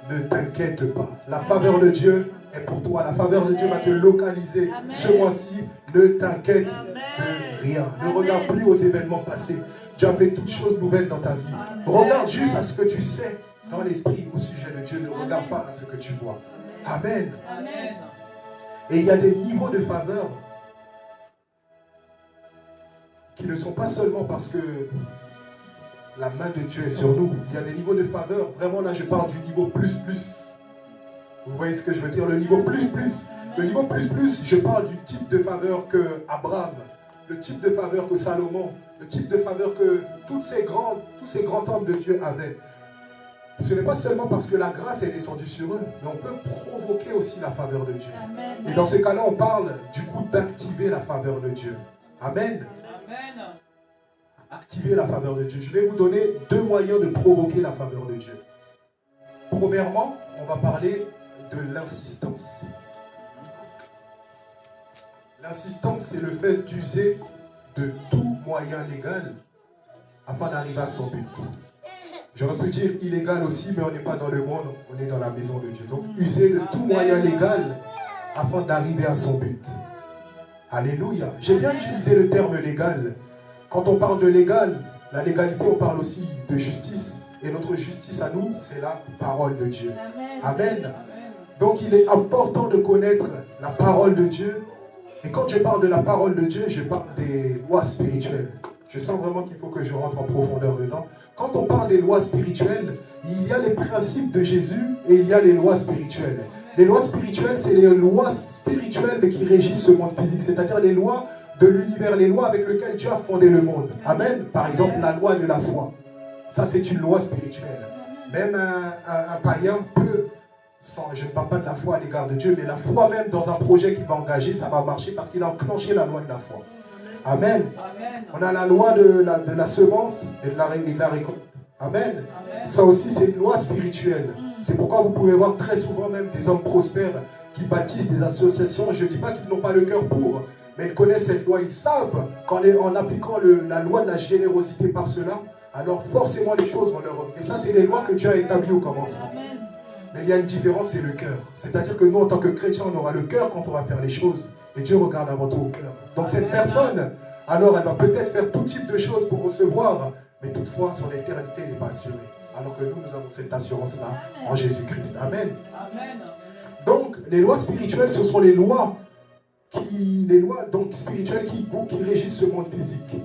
ne t'inquiète pas. La faveur de Dieu est pour toi. La faveur de Dieu va te localiser. Amen. Ce mois-ci, ne t'inquiète de rien. Ne regarde plus aux événements passés. Dieu a fait toutes choses nouvelles dans ta vie. Amen. Regarde juste à ce que tu sais dans l'esprit au sujet de Dieu. Ne regarde pas à ce que tu vois. Amen. Amen. Et il y a des niveaux de faveur qui ne sont pas seulement parce que la main de Dieu est sur nous. Il y a des niveaux de faveur. Vraiment, là, je parle du niveau plus. Vous voyez ce que je veux dire? Le niveau plus. Le niveau plus, je parle du type de faveur que Abraham, le type de faveur que Salomon, le type de faveur que tous ces grands hommes de Dieu avaient. Ce n'est pas seulement parce que la grâce est descendue sur eux, mais on peut provoquer aussi la faveur de Dieu. Amen. Et dans ce cas-là, on parle du coup d'activer la faveur de Dieu. Amen. Amen. Activer la faveur de Dieu. Je vais vous donner 2 moyens de provoquer la faveur de Dieu. Premièrement, on va parler de l'insistance. L'insistance, c'est le fait d'user de tout moyen légal afin d'arriver à son but. J'aurais pu dire illégal aussi, mais on n'est pas dans le monde, on est dans la maison de Dieu. Donc, user de tout moyen légal afin d'arriver à son but. Alléluia. J'ai bien utilisé le terme légal. Quand on parle de légal, la légalité, on parle aussi de justice. Et notre justice à nous, c'est la parole de Dieu. Amen. Donc, il est important de connaître la parole de Dieu. Et quand je parle de la parole de Dieu, je parle des lois spirituelles. Je sens vraiment qu'il faut que je rentre en profondeur dedans. Quand on parle des lois spirituelles, il y a les principes de Jésus et il y a les lois spirituelles. Les lois spirituelles, c'est les lois spirituelles mais qui régissent ce monde physique, c'est-à-dire les lois de l'univers, les lois avec lesquelles Dieu a fondé le monde. Amen. Par exemple, la loi de la foi. Ça, c'est une loi spirituelle. Même un païen peut, je ne parle pas de la foi à l'égard de Dieu, mais la foi même dans un projet qu'il va engager, ça va marcher parce qu'il a enclenché la loi de la foi. Amen. Amen. On a la loi de la semence et de la récolte. Amen. Amen. Ça aussi, c'est une loi spirituelle. C'est pourquoi vous pouvez voir très souvent même des hommes prospères qui bâtissent des associations. Je ne dis pas qu'ils n'ont pas le cœur pour, mais ils connaissent cette loi. Ils savent qu'en appliquant la loi de la générosité par cela, alors forcément les choses vont leur... Et ça, c'est les lois que Dieu a établies au commencement. Amen. Mais il y a une différence, c'est le cœur. C'est-à-dire que nous, en tant que chrétiens, on aura le cœur quand on va faire les choses. Et Dieu regarde avant tout au cœur. Donc cette personne, alors elle va peut-être faire tout type de choses pour recevoir, mais toutefois son éternité n'est pas assurée. Alors que nous avons cette assurance-là en Jésus-Christ. Amen. Amen. Donc les lois spirituelles, ce sont les lois donc, spirituelles qui régissent ce monde physique,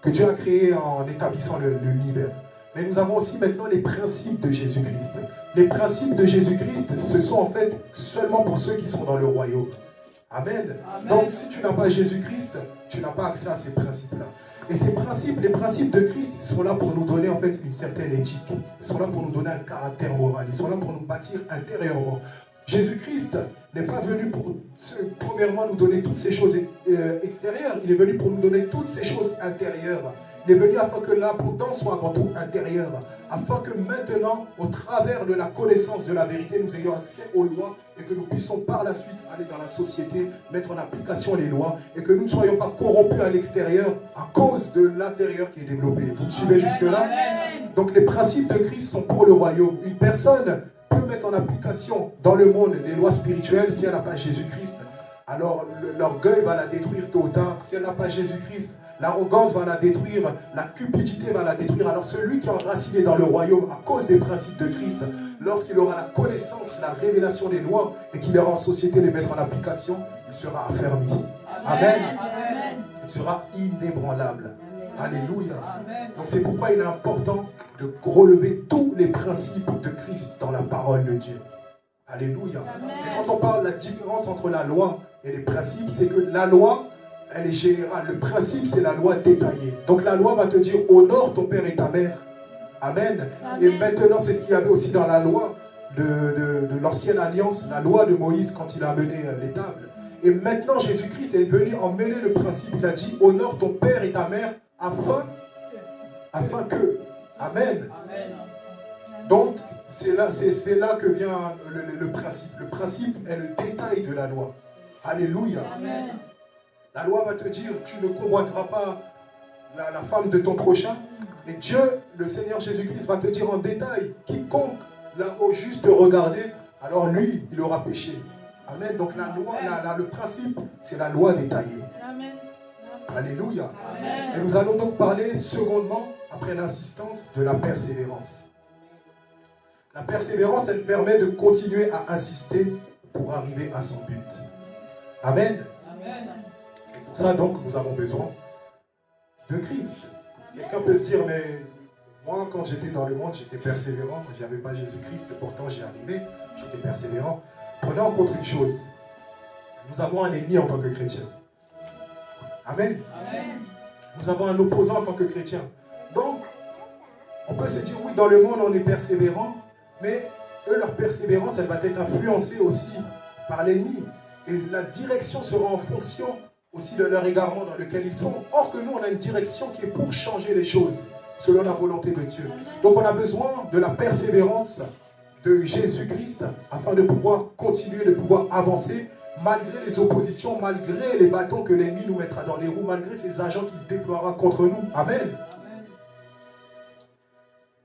que Dieu a créé en établissant l'univers. Mais nous avons aussi maintenant les principes de Jésus-Christ. Les principes de Jésus-Christ, ce sont en fait seulement pour ceux qui sont dans le royaume. Amen. Amen. Donc si tu n'as pas Jésus-Christ, tu n'as pas accès à ces principes-là. Et ces principes, les principes de Christ, ils sont là pour nous donner en fait une certaine éthique. Ils sont là pour nous donner un caractère moral. Ils sont là pour nous bâtir intérieurement. Jésus-Christ n'est pas venu pour, premièrement, nous donner toutes ces choses extérieures. Il est venu pour nous donner toutes ces choses intérieures. Il est venu afin que l'abondance soit avant tout intérieure, afin que maintenant, au travers de la connaissance de la vérité, nous ayons accès aux lois et que nous puissions par la suite aller dans la société, mettre en application les lois et que nous ne soyons pas corrompus à l'extérieur à cause de l'intérieur qui est développé. Vous me suivez jusque-là? Donc les principes de Christ sont pour le royaume. Une personne peut mettre en application dans le monde les lois spirituelles si elle n'a pas Jésus-Christ. Alors l'orgueil va la détruire tôt ou tard. Si elle n'a pas Jésus-Christ, l'arrogance va la détruire, la cupidité va la détruire. Alors celui qui est enraciné dans le royaume à cause des principes de Christ, lorsqu'il aura la connaissance, la révélation des lois et qu'il ira en société les mettre en application, il sera affermi. Amen. Amen. Il sera inébranlable. Alléluia. Donc c'est pourquoi il est important de relever tous les principes de Christ dans la parole de Dieu. Alléluia. Et quand on parle de la différence entre la loi et les principes, c'est que la loi, elle est générale. Le principe, c'est la loi détaillée. Donc la loi va te dire, honore ton père et ta mère. Amen. Amen. Et maintenant, c'est ce qu'il y avait aussi dans la loi de l'ancienne alliance, la loi de Moïse quand il a amené les tables. Et maintenant, Jésus-Christ est venu emmener le principe. Il a dit, honore ton père et ta mère afin que. Amen. Amen. Donc, c'est là que vient le principe. Le principe est le détail de la loi. Alléluia. Amen. La loi va te dire, tu ne convoiteras pas la femme de ton prochain. Et Dieu, le Seigneur Jésus-Christ, va te dire en détail, quiconque l'a au juste regardé, alors lui, il aura péché. Amen. Donc la loi, le principe, c'est la loi détaillée. Amen. Alléluia. Amen. Et nous allons donc parler secondement, après l'insistance, de la persévérance. La persévérance, elle permet de continuer à insister pour arriver à son but. Amen. Amen. Et pour ça, donc, nous avons besoin de Christ. Quelqu'un peut se dire, mais moi, quand j'étais dans le monde, j'étais persévérant. Je n'avais pas Jésus-Christ, pourtant j'y arrivais. J'étais persévérant. Prenez en compte une chose. Nous avons un ennemi en tant que chrétien. Amen. Amen. Nous avons un opposant en tant que chrétien. Donc, on peut se dire, oui, dans le monde, on est persévérant. Mais eux, leur persévérance, elle va être influencée aussi par l'ennemi. Et la direction sera en fonction aussi de leur égarement dans lequel ils sont. Or que nous, on a une direction qui est pour changer les choses, selon la volonté de Dieu. Donc on a besoin de la persévérance de Jésus-Christ, afin de pouvoir continuer, de pouvoir avancer, malgré les oppositions, malgré les bâtons que l'ennemi nous mettra dans les roues, malgré ces agents qu'il déploiera contre nous. Amen.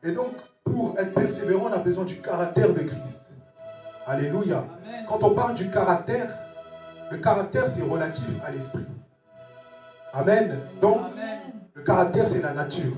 Et donc, pour être persévérant, on a besoin du caractère de Christ. Alléluia. Amen. Quand on parle du caractère, le caractère, c'est relatif à l'esprit. Amen. Donc, amen. Le caractère, c'est la nature.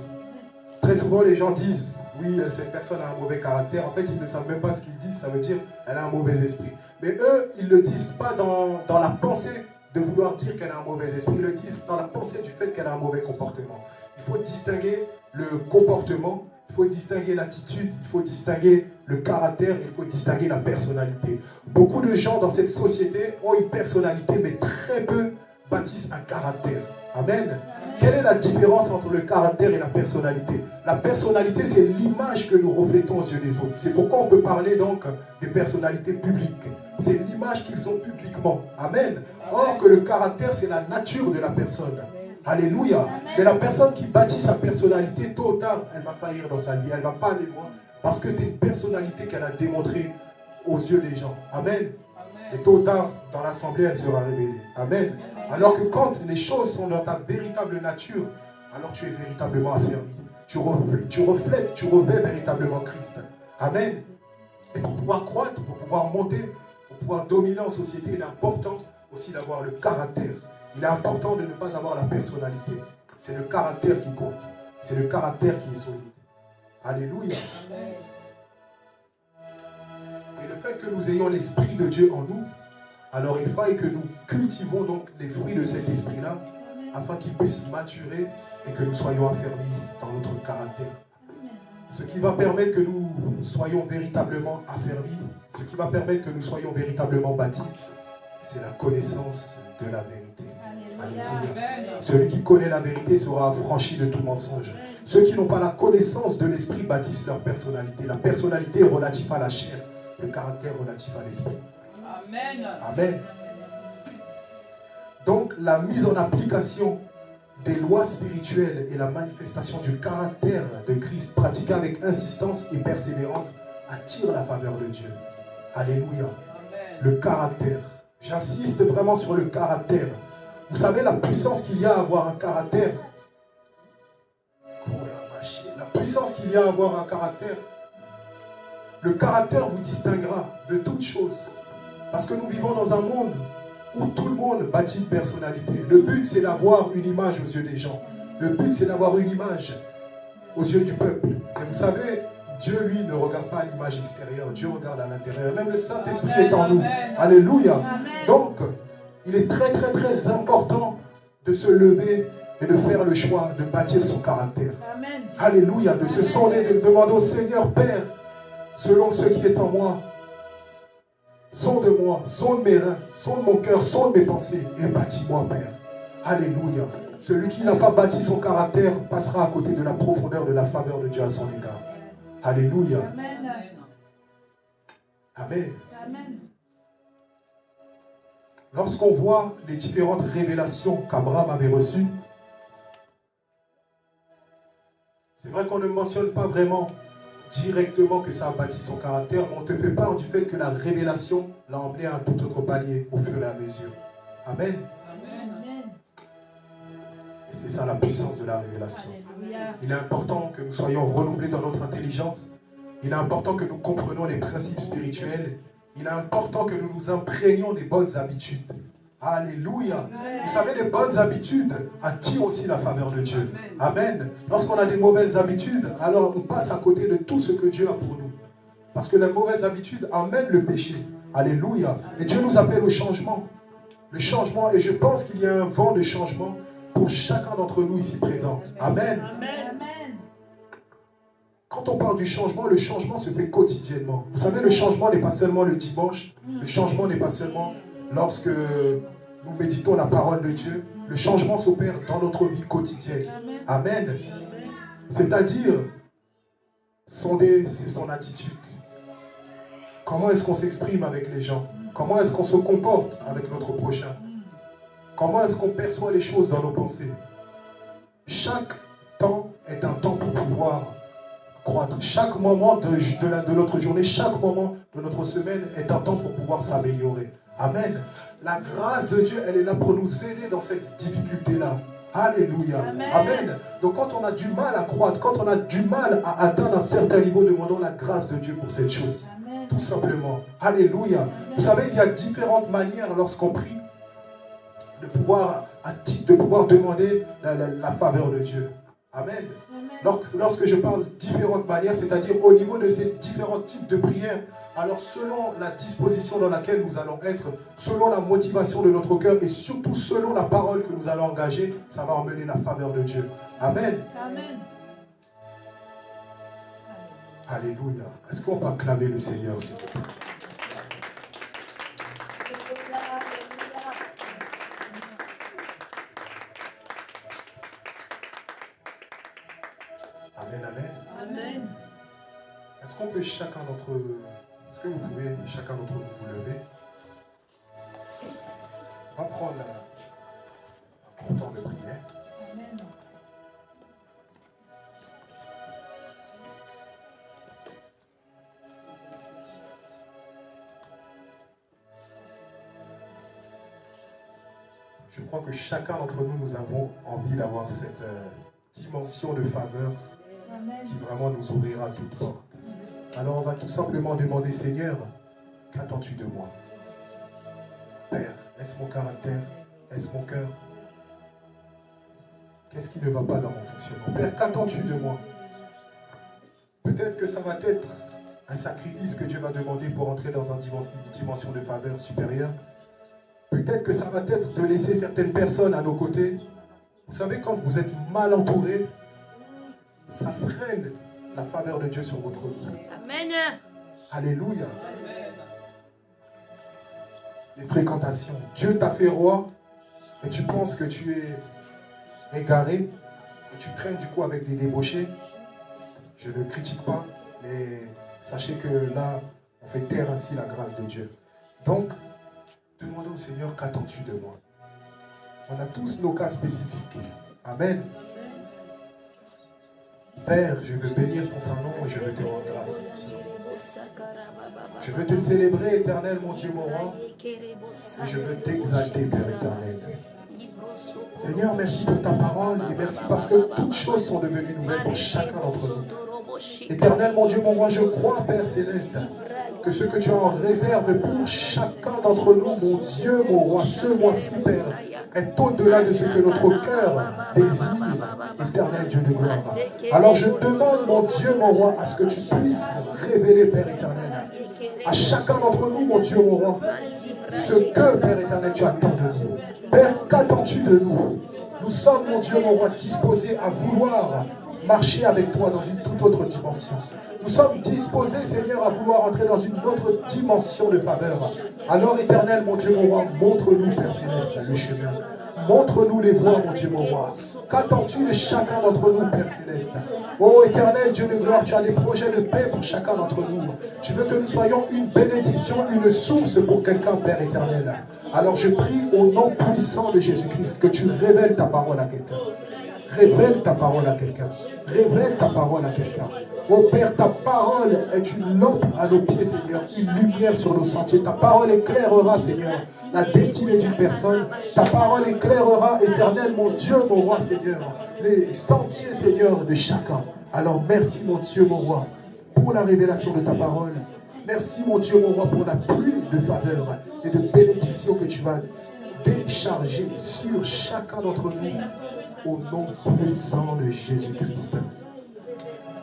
Très souvent, les gens disent, oui, cette personne a un mauvais caractère. En fait, ils ne savent même pas ce qu'ils disent. Ça veut dire, elle a un mauvais esprit. Mais eux, ils ne le disent pas dans la pensée de vouloir dire qu'elle a un mauvais esprit. Ils le disent dans la pensée du fait qu'elle a un mauvais comportement. Il faut distinguer le comportement. Il faut distinguer l'attitude, il faut distinguer le caractère, il faut distinguer la personnalité. Beaucoup de gens dans cette société ont une personnalité, mais très peu bâtissent un caractère. Amen. Amen. Quelle est la différence entre le caractère et la personnalité? La personnalité, c'est l'image que nous reflétons aux yeux des autres. C'est pourquoi on peut parler donc des personnalités publiques. C'est l'image qu'ils ont publiquement. Amen. Or que le caractère, c'est la nature de la personne. Alléluia. Amen. Mais la personne qui bâtit sa personnalité, tôt ou tard, elle va faillir dans sa vie. Elle ne va pas aller loin. Parce que c'est une personnalité qu'elle a démontrée aux yeux des gens. Amen. Amen. Et tôt ou tard, dans l'assemblée, elle sera révélée. Amen. Amen. Alors que quand les choses sont dans ta véritable nature, alors tu es véritablement affermi. Tu reflètes, tu revêts véritablement Christ. Amen. Et pour pouvoir croître, pour pouvoir monter, pour pouvoir dominer en société, il est important aussi d'avoir le caractère. Il est important de ne pas avoir la personnalité. C'est le caractère qui compte. C'est le caractère qui est solide. Alléluia. Et le fait que nous ayons l'Esprit de Dieu en nous, alors il faille que nous cultivons donc les fruits de cet esprit-là, afin qu'il puisse maturer et que nous soyons affermis dans notre caractère. Ce qui va permettre que nous soyons véritablement affermis, ce qui va permettre que nous soyons véritablement bâtis, c'est la connaissance de la vérité. Alléluia. Celui qui connaît la vérité sera affranchi de tout mensonge. Ceux qui n'ont pas la connaissance de l'esprit bâtissent leur personnalité. La personnalité est relative à la chair, le caractère relatif à l'esprit. Amen. Amen. Donc la mise en application des lois spirituelles et la manifestation du caractère de Christ pratiquée avec insistance et persévérance attire la faveur de Dieu. Alléluia. Le caractère. J'insiste vraiment sur le caractère. Vous savez la puissance qu'il y a à avoir un caractère. La puissance qu'il y a à avoir un caractère. Le caractère vous distinguera de toutes choses. Parce que nous vivons dans un monde où tout le monde bâtit une personnalité. Le but, c'est d'avoir une image aux yeux des gens. Le but, c'est d'avoir une image aux yeux du peuple. Et vous savez, Dieu, lui, ne regarde pas l'image extérieure. Dieu regarde à l'intérieur. Même le Saint-Esprit est en nous. Alléluia. Amen. Donc, il est très, très, très important de se lever et de faire le choix de bâtir son caractère. Amen. Alléluia. De se sonder, de demander au Seigneur, Père, selon ce qui est en moi, sonde moi, sonde mes reins, sonde mon cœur, sonde mes pensées et bâtis-moi, Père. Alléluia. Celui qui n'a pas bâti son caractère passera à côté de la profondeur de la faveur de Dieu à son égard. Alléluia. Amen. Amen. Amen. Lorsqu'on voit les différentes révélations qu'Abraham avait reçues, c'est vrai qu'on ne mentionne pas vraiment directement que ça a bâti son caractère, mais on te fait part du fait que la révélation l'a emmené à un tout autre palier au fur et à mesure. Amen. Amen. Et c'est ça la puissance de la révélation. Alléluia. Il est important que nous soyons renouvelés dans notre intelligence. Il est important que nous comprenions les principes spirituels. Il est important que nous nous imprégnions des bonnes habitudes. Alléluia. Vous savez, les bonnes habitudes attirent aussi la faveur de Dieu. Amen. Lorsqu'on a des mauvaises habitudes, alors on passe à côté de tout ce que Dieu a pour nous. Parce que les mauvaises habitudes amènent le péché. Alléluia. Et Dieu nous appelle au changement. Le changement, et je pense qu'il y a un vent de changement pour chacun d'entre nous ici présents. Amen. Amen. Quand on parle du changement, le changement se fait quotidiennement. Vous savez, le changement n'est pas seulement le dimanche. Le changement n'est pas seulement lorsque nous méditons la parole de Dieu. Le changement s'opère dans notre vie quotidienne. Amen. C'est-à-dire, sonder son attitude. Comment est-ce qu'on s'exprime avec les gens? Comment est-ce qu'on se comporte avec notre prochain? Comment est-ce qu'on perçoit les choses dans nos pensées? Chaque temps est un temps pour pouvoir croître. Chaque moment de notre journée, chaque moment de notre semaine est un temps pour pouvoir s'améliorer. Amen. La grâce de Dieu, elle est là pour nous aider dans cette difficulté-là. Alléluia. Amen. Amen. Donc quand on a du mal à croître, quand on a du mal à atteindre un certain niveau, demandons la grâce de Dieu pour cette chose. Amen. Tout simplement. Alléluia. Amen. Vous savez, il y a différentes manières lorsqu'on prie de pouvoir demander la faveur de Dieu. Amen. Lorsque je parle différentes manières, c'est-à-dire au niveau de ces différents types de prières, alors selon la disposition dans laquelle nous allons être, selon la motivation de notre cœur et surtout selon la parole que nous allons engager, ça va emmener la faveur de Dieu. Amen. Amen. Alléluia. Est-ce qu'on peut acclamer le Seigneur, s'il vous plaît? Amen, amen. Amen. Est-ce qu'on peut chacun d'entre eux, est-ce que vous pouvez chacun d'entre vous vous lever? On va prendre un temps de prière. Amen. Je crois que chacun d'entre nous, nous avons envie d'avoir cette dimension de faveur Amen. qui vraiment nous ouvrira toutes portes. Alors on va tout simplement demander, Seigneur, qu'attends-tu de moi? Père, est-ce mon caractère? Est-ce mon cœur? Qu'est-ce qui ne va pas dans mon fonctionnement? Père, qu'attends-tu de moi? Peut-être que ça va être un sacrifice que Dieu va demander pour entrer dans une dimension de faveur supérieure. Peut-être que ça va être de laisser certaines personnes à nos côtés. Vous savez, quand vous êtes mal entouré, ça freine la faveur de Dieu sur votre vie. Amen. Alléluia. Les fréquentations. Dieu t'a fait roi et tu penses que tu es égaré et tu traînes du coup avec des débauchés. Je ne critique pas, mais sachez que là, on fait taire ainsi la grâce de Dieu. Donc, demandez au Seigneur, qu'attends-tu de moi? On a tous nos cas spécifiques. Amen. Père, je veux bénir ton Saint-Nom et je veux te rendre grâce. Je veux te célébrer, éternel, mon Dieu, mon roi. Et je veux t'exalter, Père éternel. Seigneur, merci pour ta parole et merci parce que toutes choses sont devenues nouvelles pour chacun d'entre nous. Éternel, mon Dieu, mon roi, je crois, Père céleste, que ce que tu as en réserve pour chacun d'entre nous, mon Dieu, mon roi, ce mois-ci, Père, est au-delà de ce que notre cœur désire, éternel Dieu de gloire. Alors je demande, mon Dieu, mon roi, à ce que tu puisses révéler, Père éternel, à chacun d'entre nous, mon Dieu, mon roi, ce que, Père éternel, tu attends de nous. Père, qu'attends-tu de nous? Nous sommes, mon Dieu, mon roi, disposés à vouloir marcher avec toi dans une toute autre dimension. Nous sommes disposés, Seigneur, à vouloir entrer dans une autre dimension de faveur. Alors, éternel, mon Dieu, mon roi, montre-nous, Père céleste, le chemin. Montre-nous les voies, mon Dieu, mon roi. Qu'attends-tu de chacun d'entre nous, Père céleste? Oh, éternel Dieu de gloire, tu as des projets de paix pour chacun d'entre nous. Tu veux que nous soyons une bénédiction, une source pour quelqu'un, Père éternel. Alors je prie au nom puissant de Jésus-Christ que tu révèles ta parole à quelqu'un. Révèle ta parole à quelqu'un. Révèle ta parole à quelqu'un. Oh Père, ta parole est une lampe à nos pieds, Seigneur, une lumière sur nos sentiers. Ta parole éclairera, Seigneur, la destinée d'une personne. Ta parole éclairera, éternel, mon Dieu, mon roi, Seigneur, les sentiers, Seigneur, de chacun. Alors merci, mon Dieu, mon roi, pour la révélation de ta parole. Merci, mon Dieu, mon roi, pour la pluie de faveur et de bénédiction que tu vas décharger sur chacun d'entre nous au nom puissant de Jésus-Christ.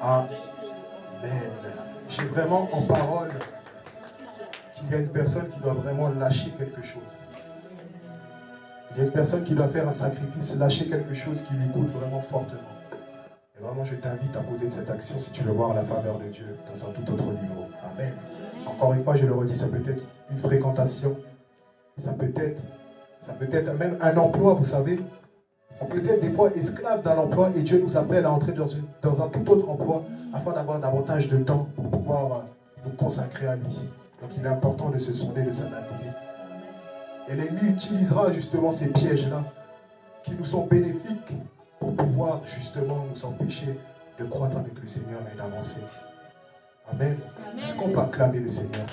Amen. J'ai vraiment en parole qu'il y a une personne qui doit vraiment lâcher quelque chose. Il y a une personne qui doit faire un sacrifice, lâcher quelque chose qui lui coûte vraiment fortement. Et vraiment, je t'invite à poser cette action si tu veux voir la faveur de Dieu dans un tout autre niveau. Amen. Encore une fois, je le redis, ça peut être une fréquentation. Ça peut être même un emploi, vous savez. On peut être des fois esclave d'un emploi et Dieu nous appelle à entrer dans un tout autre emploi afin d'avoir davantage de temps pour pouvoir nous consacrer à lui. Donc il est important de se sonder, de s'analyser. Et l'ennemi utilisera justement ces pièges-là qui nous sont bénéfiques pour pouvoir justement nous empêcher de croître avec le Seigneur et d'avancer. Amen. Est-ce qu'on peut acclamer le Seigneur?